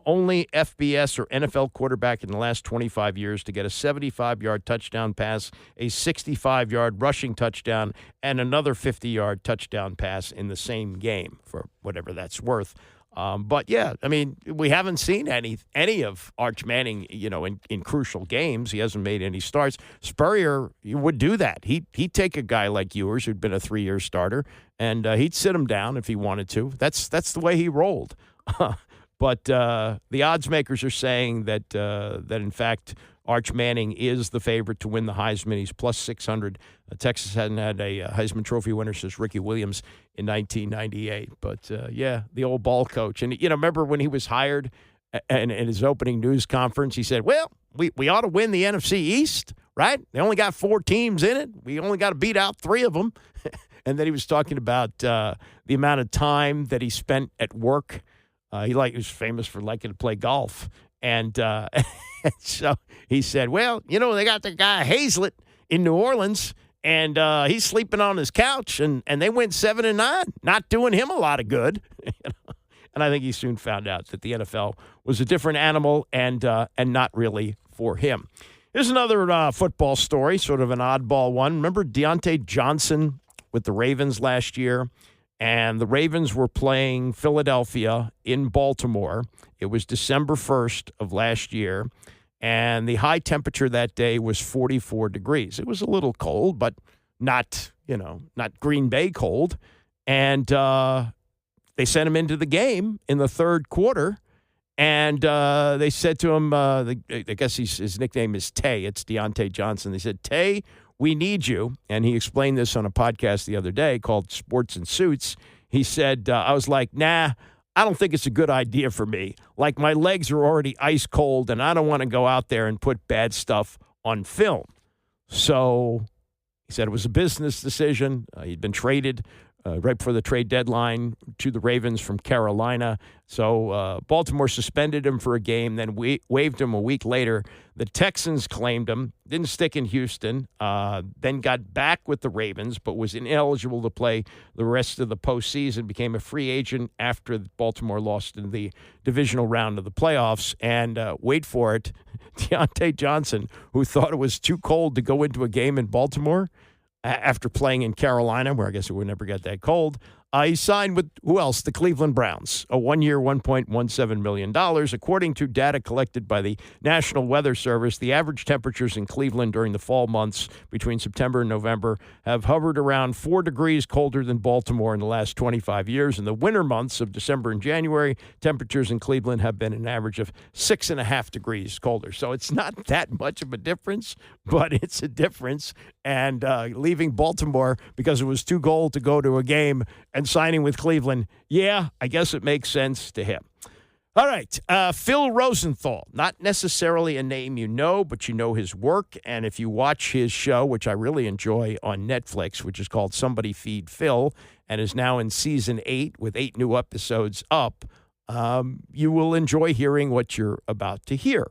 only FBS or NFL quarterback in the last 25 years to get a 75-yard touchdown pass, a 65-yard rushing touchdown, and another 50-yard touchdown pass in the same game, for whatever that's worth. But, yeah, I mean, we haven't seen any of Arch Manning, in crucial games. He hasn't made any starts. Spurrier would do that. He'd take a guy like Ewers, who'd been a 3-year starter, and he'd sit him down if he wanted to. That's the way he rolled. But the odds makers are saying that in fact Arch Manning is the favorite to win the Heisman. He's plus 600. Texas hadn't had a Heisman Trophy winner since Ricky Williams in 1998. But, the old ball coach. And, remember when he was hired and in his opening news conference, he said, well, we ought to win the NFC East, right? They only got 4 teams in it. We only got to beat out 3 of them. And then he was talking about the amount of time that he spent at work. He was famous for liking to play golf. And so he said, well, they got the guy Hazlett in New Orleans, and he's sleeping on his couch, and they went 7-9, not doing him a lot of good. And I think he soon found out that the NFL was a different animal and not really for him. Here's another football story, sort of an oddball one. Remember Deontay Johnson with the Ravens last year? And the Ravens were playing Philadelphia in Baltimore. It was December 1st of last year, and the high temperature that day was 44 degrees. It was a little cold, but not Green Bay cold. And they sent him into the game in the third quarter, and they said to him, I guess his nickname is Tay. It's Deontay Johnson. They said, Tay, we need you. And he explained this on a podcast the other day called Sports and Suits. He said, I was like, nah, I don't think it's a good idea for me. Like, my legs are already ice cold, and I don't want to go out there and put bad stuff on film. So he said it was a business decision. He'd been traded right before the trade deadline to the Ravens from Carolina. So Baltimore suspended him for a game, then waived him a week later. The Texans claimed him, didn't stick in Houston, then got back with the Ravens, but was ineligible to play the rest of the postseason, became a free agent after Baltimore lost in the divisional round of the playoffs. And wait for it, Deontay Johnson, who thought it was too cold to go into a game in Baltimore, after playing in Carolina, where I guess it would never get that cold, he signed with, who else? The Cleveland Browns, a one-year, $1.17 million. According to data collected by the National Weather Service, the average temperatures in Cleveland during the fall months between September and November have hovered around 4 degrees colder than Baltimore in the last 25 years. In the winter months of December and January, temperatures in Cleveland have been an average of 6.5 degrees colder. So it's not that much of a difference, but it's a difference. And leaving Baltimore because it was too cold to go to a game and signing with Cleveland, yeah, I guess it makes sense to him. All right, Phil Rosenthal, not necessarily a name you know, but you know his work. And if you watch his show, which I really enjoy on Netflix, which is called Somebody Feed Phil, and is now in season 8 with 8 new episodes up, you will enjoy hearing what you're about to hear.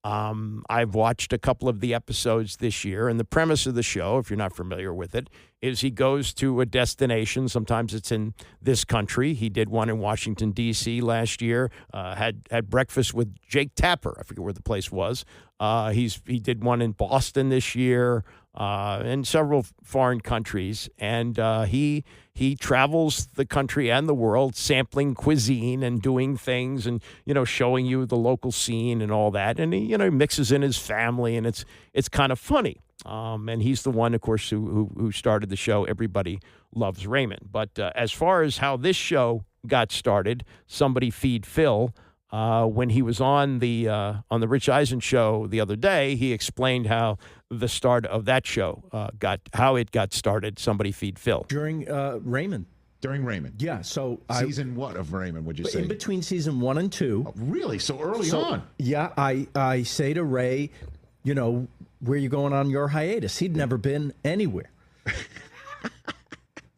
I've watched a couple of the episodes this year, and the premise of the show, if you're not familiar with it, is he goes to a destination. Sometimes it's in this country. He did one in Washington, D.C. last year, had breakfast with Jake Tapper. I forget where the place was. He did one in Boston this year, and several foreign countries. And he travels the country and the world sampling cuisine and doing things and, showing you the local scene and all that. And he, mixes in his family, and it's kind of funny. And he's the one, of course, who started the show Everybody Loves Raymond. But as far as how this show got started, Somebody Feed Phil, when he was on the Rich Eisen show the other day, he explained how the start of that show how it got started. Somebody Feed Phil during Raymond. During Raymond, yeah. So season what of Raymond would you say? In between season 1 and 2. Oh, really? So early on? Yeah, I say to Ray, where are you going on your hiatus? He'd never been anywhere.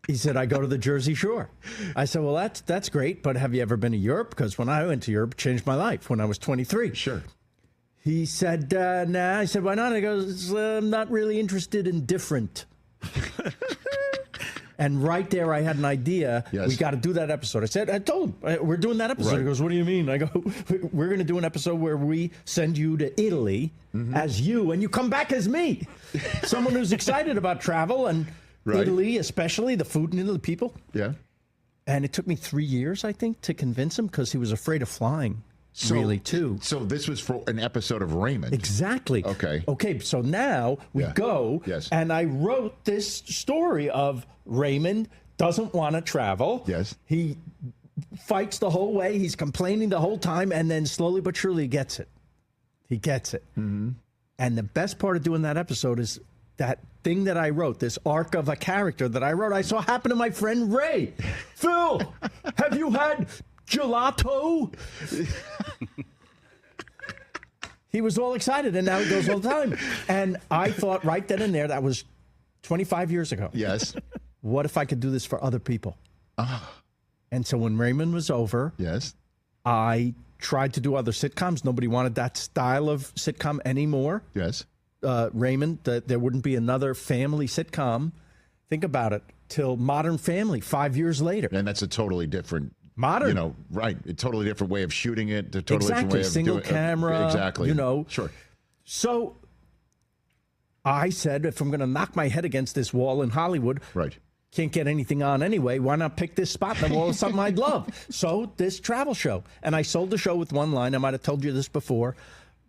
He said, I go to the Jersey Shore. I said, well, that's great, but have you ever been to Europe? Because when I went to Europe, it changed my life when I was 23. Sure. He said, nah. I said, why not? He goes, I'm not really interested in different. And right there, I had an idea. Yes. We got to do that episode. I told him, we're doing that episode. Right. He goes, what do you mean? I go, we're going to do an episode where we send you to Italy as you, and you come back as me. Someone who's excited about travel and Italy, especially the food and the people. Yeah. And it took me 3 years, I think, to convince him because he was afraid of flying. Really, too. So this was for an episode of Raymond. Exactly. Okay, so now we go, and I wrote this story of Raymond doesn't want to travel. Yes. He fights the whole way. He's complaining the whole time, and then slowly but surely he gets it. He gets it. Mm-hmm. And the best part of doing that episode is that thing that I wrote, this arc of a character that I wrote, I saw happen to my friend Ray. Phil, have you had gelato? He was all excited, and now he goes all the time. And I thought right then and there, that was 25 years ago. Yes. What if I could do this for other people? And so when Raymond was over, yes, I tried to do other sitcoms. Nobody wanted that style of sitcom anymore. Yes. Raymond, there wouldn't be another family sitcom. Think about it, till Modern Family 5 years later. And that's a totally different modern, you know, right? A totally different way of shooting it. A totally exactly. different way of Single doing camera. Exactly. You know. Sure. So I said, if I'm going to knock my head against this wall in Hollywood, right? Can't get anything on anyway. Why not pick this spot in the wall of something I'd love? So this travel show, and I sold the show with one line. I might have told you this before,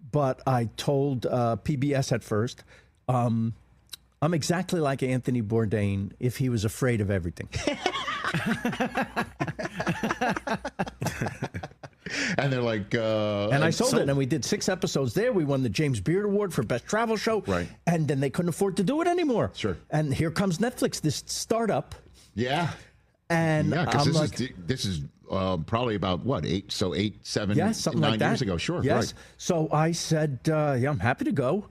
but I told PBS at first, I'm exactly like Anthony Bourdain if he was afraid of everything. And they're like, and I sold it, and we did 6 episodes there. We won the James Beard Award for Best Travel Show. Right. And then they couldn't afford to do it anymore. Sure. And here comes Netflix, this startup. Yeah. And yeah, because I'm this is probably about what, 8, 7, yeah, something 9 like that. years ago. Sure. Yes. Right. So I said, yeah, I'm happy to go.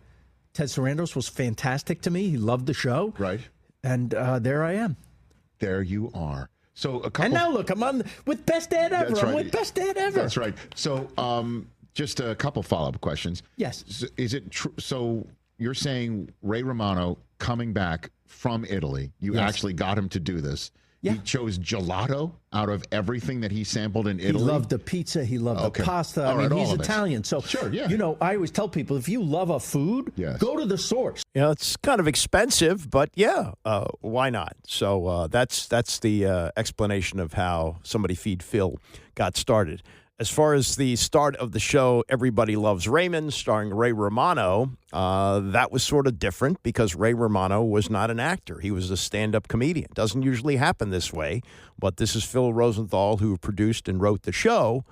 Ted Sarandos was fantastic to me. He loved the show. Right. And there I am. There you are. So a couple. And now look, I'm on with Best Dad Ever. That's I'm right. with Best Dad Ever. That's right. So just a couple follow-up questions. Yes. So is it true? So you're saying Ray Romano coming back from Italy, you Yes. actually got him to do this. Yeah. He chose gelato out of everything that he sampled in Italy. He loved the pizza. He loved the pasta. All I mean, right, he's all of it. Italian. So, Sure, yeah. you know, I always tell people, if you love a food, go to the source. You know, it's kind of expensive, but yeah, why not? So that's the explanation of how Somebody Feed Phil got started. As far as the start of the show, Everybody Loves Raymond, starring Ray Romano, that was sort of different because Ray Romano was not an actor. He was a stand-up comedian. Doesn't usually happen this way, but this is Phil Rosenthal, who produced and wrote the show,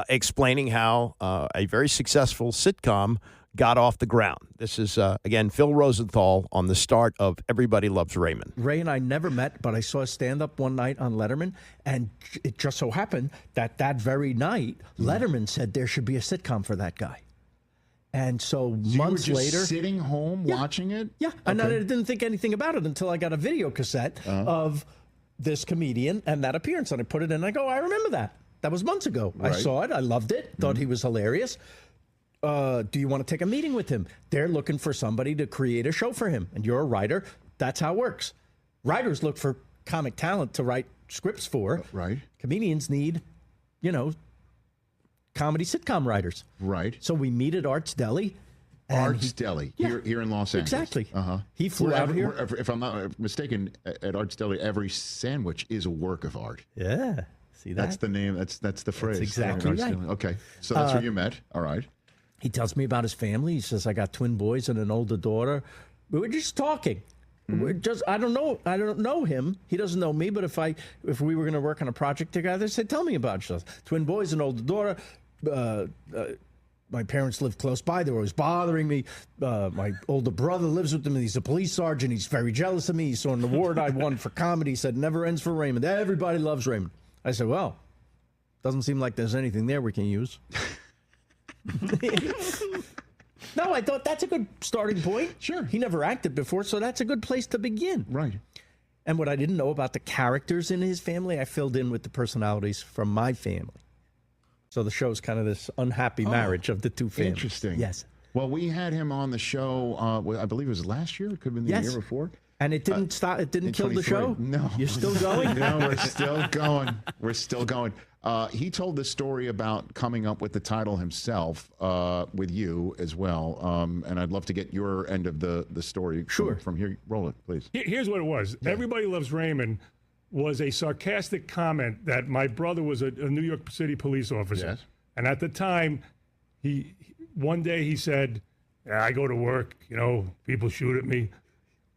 explaining how a very successful sitcom got off the ground. This is, again, Phil Rosenthal on the start of Everybody Loves Raymond. Ray and I never met, but I saw a stand-up one night on Letterman, and it just so happened that very night, Letterman said there should be a sitcom for that guy. And so months you were just later, sitting home watching it? Yeah, and Okay. I didn't think anything about it until I got a video cassette of this comedian and that appearance, and I put it in, and I go, I remember that. That was months ago. I Right. saw it. I loved it. Thought he was hilarious. Do you want to take a meeting with him? They're looking for somebody to create a show for him, and you're a writer. That's how it works. Writers look for comic talent to write scripts for. Right. Comedians need, you know, comedy sitcom writers. Right. So we meet at Art's Deli. and Art's he- Deli Yeah. here in Los Angeles. Exactly. Uh-huh. He flew out here. If I'm not mistaken, at Art's Deli, every sandwich is a work of art. Yeah. See that? That's the name. That's the phrase. exactly Art's right. Deli. Okay, so that's where you met. All right. He tells me about his family. He says, I got twin boys and an older daughter. We were just talking. We're just I don't know him. He doesn't know me, but if we were going to work on a project together, I said, tell me about yourself. Twin boys, an older daughter. My parents lived close by. They were always bothering me. My older brother lives with them, and he's a police sergeant. He's very jealous of me. He saw an award I won for comedy. He said, never ends for Raymond. Everybody loves Raymond. I said, well, doesn't seem like there's anything there we can use. No, I thought that's a good starting point. Sure. He never acted before, so that's a good place to begin. Right. And what I didn't know about the characters in his family, I filled in with the personalities from my family. So the show's kind of this unhappy marriage of the two families. Interesting. Yes. Well, we had him on the show. I believe it was last year. It could have been the year before. And it didn't stop. It didn't kill the show. No, You're still going. No, we're still going. We're still going. He told the story about coming up with the title himself with you as well. And I'd love to get your end of the story. From here. Roll it, please. Here's what it was. Everybody Loves Raymond was a sarcastic comment that my brother was a New York City police officer. Yes. And at the time, one day he said, I go to work, people shoot at me.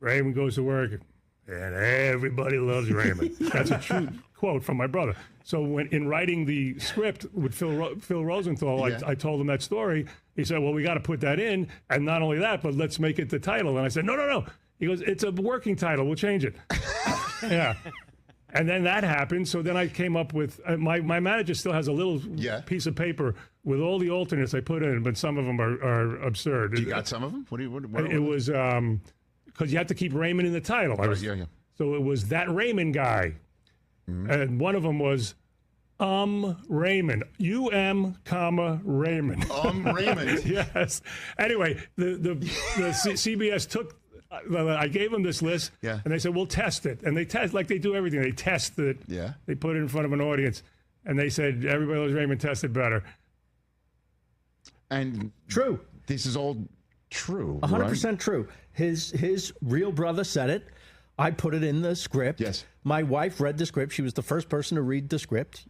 Raymond goes to work. and everybody loves Raymond. That's a true quote from my brother. So when in writing the script with Phil Rosenthal, I told him that story. He said, well, we got to put that in. And not only that, but let's make it the title. And I said, no. He goes, it's a working title. We'll change it. Yeah. And then that happened. So then I came up with, my manager still has a little piece of paper with all the alternates I put in, but some of them are absurd. You got some of them? What it was, because you have to keep Raymond in the title. So it was that Raymond guy. Mm-hmm. And one of them was, Raymond. UM, Raymond. Raymond. Yes. Anyway, the CBS took, I gave them this list, and they said, we'll test it. And they test, like they do everything. They test it. Yeah. They put it in front of an audience. And they said, everybody loves Raymond, tested better. And true. This is all true. 100% right? true. His real brother said it. I put it in the script. Yes. My wife read the script. She was the first person to read the script.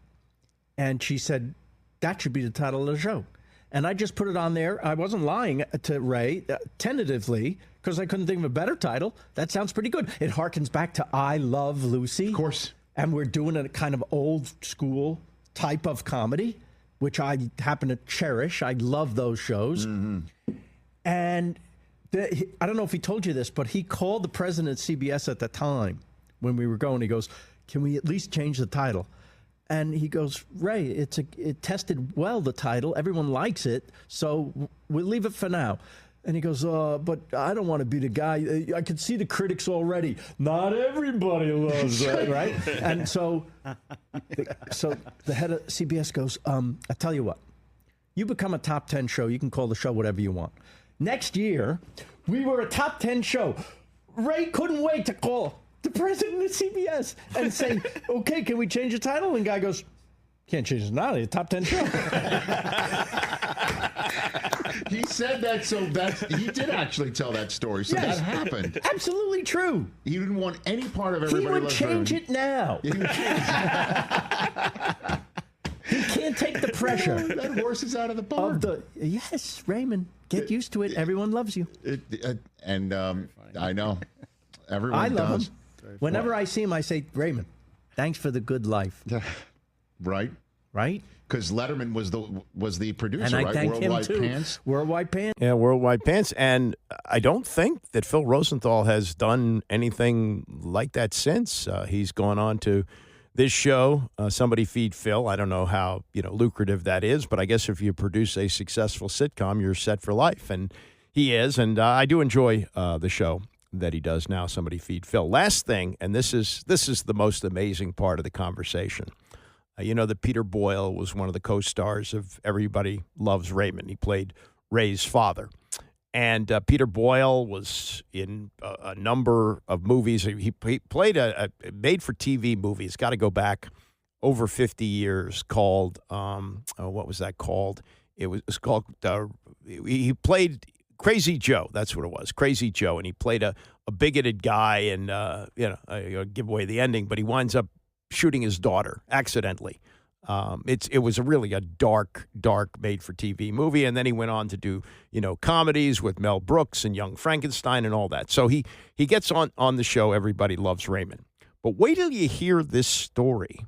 And she said, that should be the title of the show. And I just put it on there. I wasn't lying to Ray, tentatively, because I couldn't think of a better title. That sounds pretty good. It harkens back to I Love Lucy. Of course. And we're doing a kind of old school type of comedy, which I happen to cherish. I love those shows. Mm-hmm. And I don't know if he told you this, but he called the president of CBS at the time when we were going. He goes, can we at least change the title? And he goes, Ray, it tested well, the title. Everyone likes it, so we'll leave it for now. And he goes, but I don't want to be the guy. I can see the critics already. Not everybody loves that, right? And so the head of CBS goes, I tell you what, you become a top 10 show. You can call the show whatever you want. Next year, we were a top 10 show. Ray couldn't wait to call the president of CBS and say, okay, can we change the title? And the guy goes, can't change it now. It's a top 10 show. He said that, so he did actually tell that story. So yes, that happened. Absolutely true. He didn't want any part of everybody. He would change it now. He can't take the pressure. That horse is out of the barn. Yes, Raymond, get used to it. Everyone loves you. I know. Everyone I love does. him. Whenever I see him, I say, Raymond, thanks for the good life. Right? Right? Because Letterman was the producer, and I right? thank Worldwide him too. Pants. Worldwide Pants. Yeah, Worldwide Pants. And I don't think that Phil Rosenthal has done anything like that since. He's gone on to this show, Somebody Feed Phil. I don't know how lucrative that is, but I guess if you produce a successful sitcom, you're set for life. And he is, and I do enjoy the show that he does now, Somebody Feed Phil. Last thing, and this is the most amazing part of the conversation. You know that Peter Boyle was one of the co-stars of Everybody Loves Raymond. He played Ray's father. And Peter Boyle was in a number of movies. He played a made-for-TV movie. It's got to go back over 50 years called, what was that called? It was called, he played Crazy Joe. That's what it was, Crazy Joe. And he played a bigoted guy, and, I give away the ending, but he winds up shooting his daughter accidentally. It was really a dark made-for-TV movie, and then he went on to do comedies with Mel Brooks and Young Frankenstein and all that. So he gets on the show Everybody Loves Raymond. But wait till you hear this story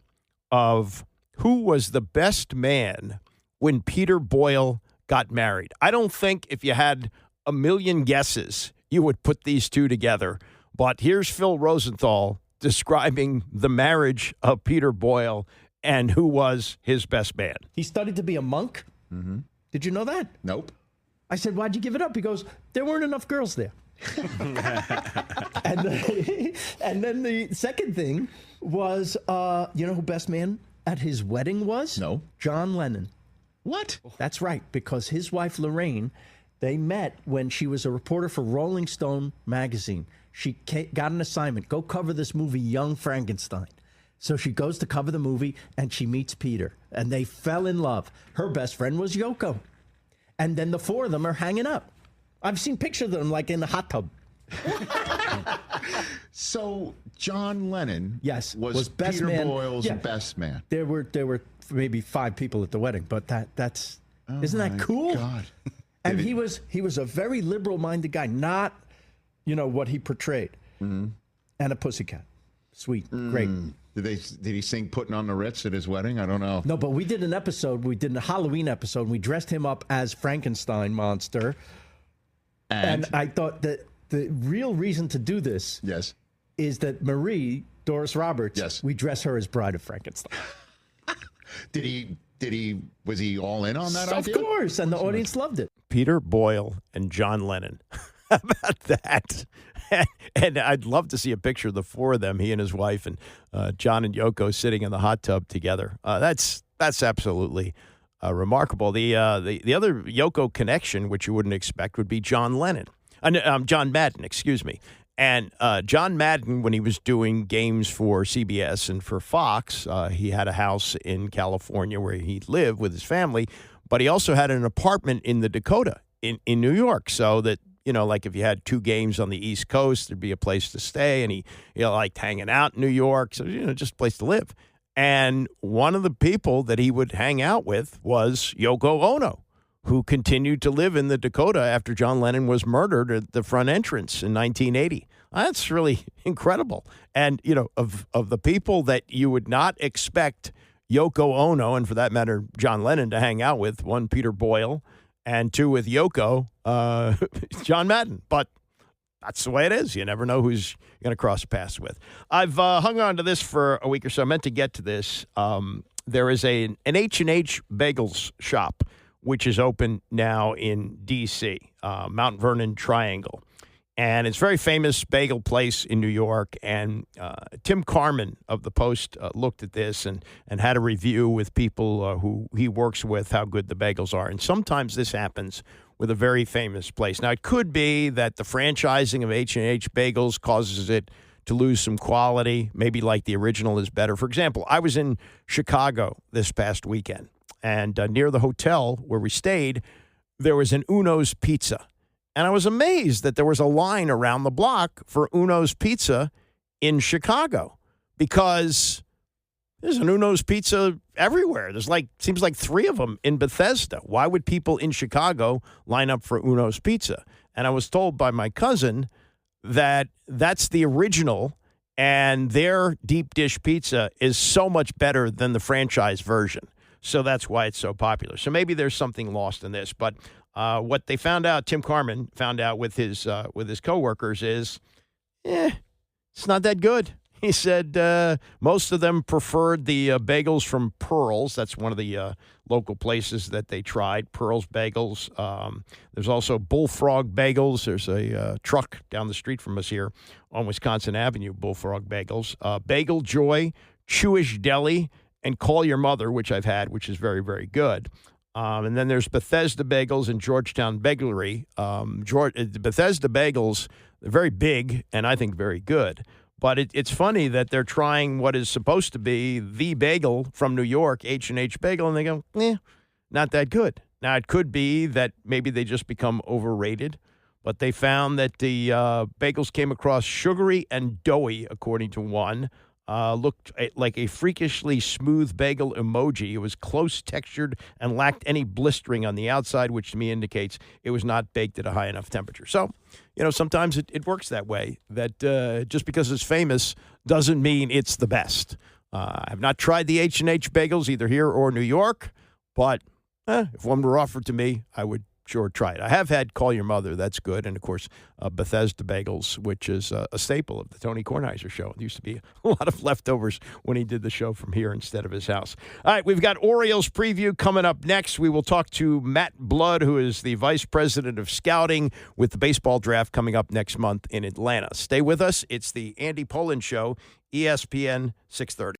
of who was the best man when Peter Boyle got married. I don't think if you had a million guesses you would put these two together. But here's Phil Rosenthal describing the marriage of Peter Boyle and who was his best man. He studied to be a monk. Mm-hmm. Did you know that? Nope. I said, why'd you give it up? He goes, there weren't enough girls there. and then the second thing was, who best man at his wedding was? No. John Lennon. What? That's right, because his wife, Lorraine, they met when she was a reporter for Rolling Stone magazine. She got an assignment, go cover this movie, Young Frankenstein. So she goes to cover the movie, and she meets Peter, and they fell in love. Her best friend was Yoko. And then the four of them are hanging up. I've seen pictures of them, like in the hot tub. So John Lennon was best Peter man. Boyle's best man. There were maybe 5 people at the wedding, but that's isn't that cool? God. And he was a very liberal-minded guy, not what he portrayed. Mm-hmm. and a pussycat. Sweet, great. Did he sing "Putting on the Ritz" at his wedding? I don't know. No, but we did an episode. We did a Halloween episode. And we dressed him up as Frankenstein monster. And I thought that the real reason to do this is that Marie, Doris Roberts, we dress her as Bride of Frankenstein. Was he all in on that idea? Of course, and the audience loved it. Peter Boyle and John Lennon. How about that? And I'd love to see a picture of the four of them, he and his wife, and John and Yoko sitting in the hot tub together. That's absolutely remarkable. The other Yoko connection, which you wouldn't expect, would be John Madden, excuse me. And John Madden, when he was doing games for CBS and for Fox, he had a house in California where he lived with his family, but he also had an apartment in the Dakota in New York, so that, like if you had two games on the East Coast, there'd be a place to stay, and he liked hanging out in New York, so, just a place to live. And one of the people that he would hang out with was Yoko Ono, who continued to live in the Dakota after John Lennon was murdered at the front entrance in 1980. That's really incredible. And, of the people that you would not expect Yoko Ono, and for that matter, John Lennon, to hang out with, one, Peter Boyle, and two, with Yoko, John Madden. But that's the way it is. You never know who's going to cross paths with. I've hung on to this for a week or so. I meant to get to this. There is an H&H Bagels shop, which is open now in D.C., Mount Vernon Triangle. And it's a very famous bagel place in New York. And Tim Carmen of the Post looked at this and had a review with people who he works with, how good the bagels are. And sometimes this happens with a very famous place. Now, it could be that the franchising of H&H Bagels causes it to lose some quality. Maybe like the original is better. For example, I was in Chicago this past weekend. And near the hotel where we stayed, there was an Uno's Pizza. And I was amazed that there was a line around the block for Uno's Pizza in Chicago, because there's an Uno's Pizza everywhere. Seems like three of them in Bethesda. Why would people in Chicago line up for Uno's Pizza? And I was told by my cousin that that's the original, and their deep dish pizza is so much better than the franchise version. So that's why it's so popular. So maybe there's something lost in this. But what they found out, Tim Carmen found out with his coworkers, is, it's not that good. He said most of them preferred the bagels from Pearl's. That's one of the local places that they tried, Pearl's Bagels. There's also Bullfrog Bagels. There's a truck down the street from us here on Wisconsin Avenue, Bullfrog Bagels. Bagel Joy, Chewish Deli, and Call Your Mother, which I've had, which is very, very good. And then there's Bethesda Bagels and Georgetown Bagelery. Bethesda Bagels, they're very big and I think very good. But it's funny that they're trying what is supposed to be the bagel from New York, H&H Bagel, and they go, not that good. Now, it could be that maybe they just become overrated, but they found that the bagels came across sugary and doughy, according to one. Looked like a freakishly smooth bagel emoji. It was close textured and lacked any blistering on the outside, which to me indicates it was not baked at a high enough temperature. So, sometimes it works that way, that just because it's famous doesn't mean it's the best. I have not tried the H&H Bagels either here or New York, but if one were offered to me, I would sure try it. I have had Call Your Mother. That's good. And, of course, Bethesda Bagels, which is a staple of the Tony Kornheiser show. There used to be a lot of leftovers when he did the show from here instead of his house. All right, we've got Orioles preview coming up next. We will talk to Matt Blood, who is the vice president of scouting, with the baseball draft coming up next month in Atlanta. Stay with us. It's the Andy Pollin Show, ESPN 630.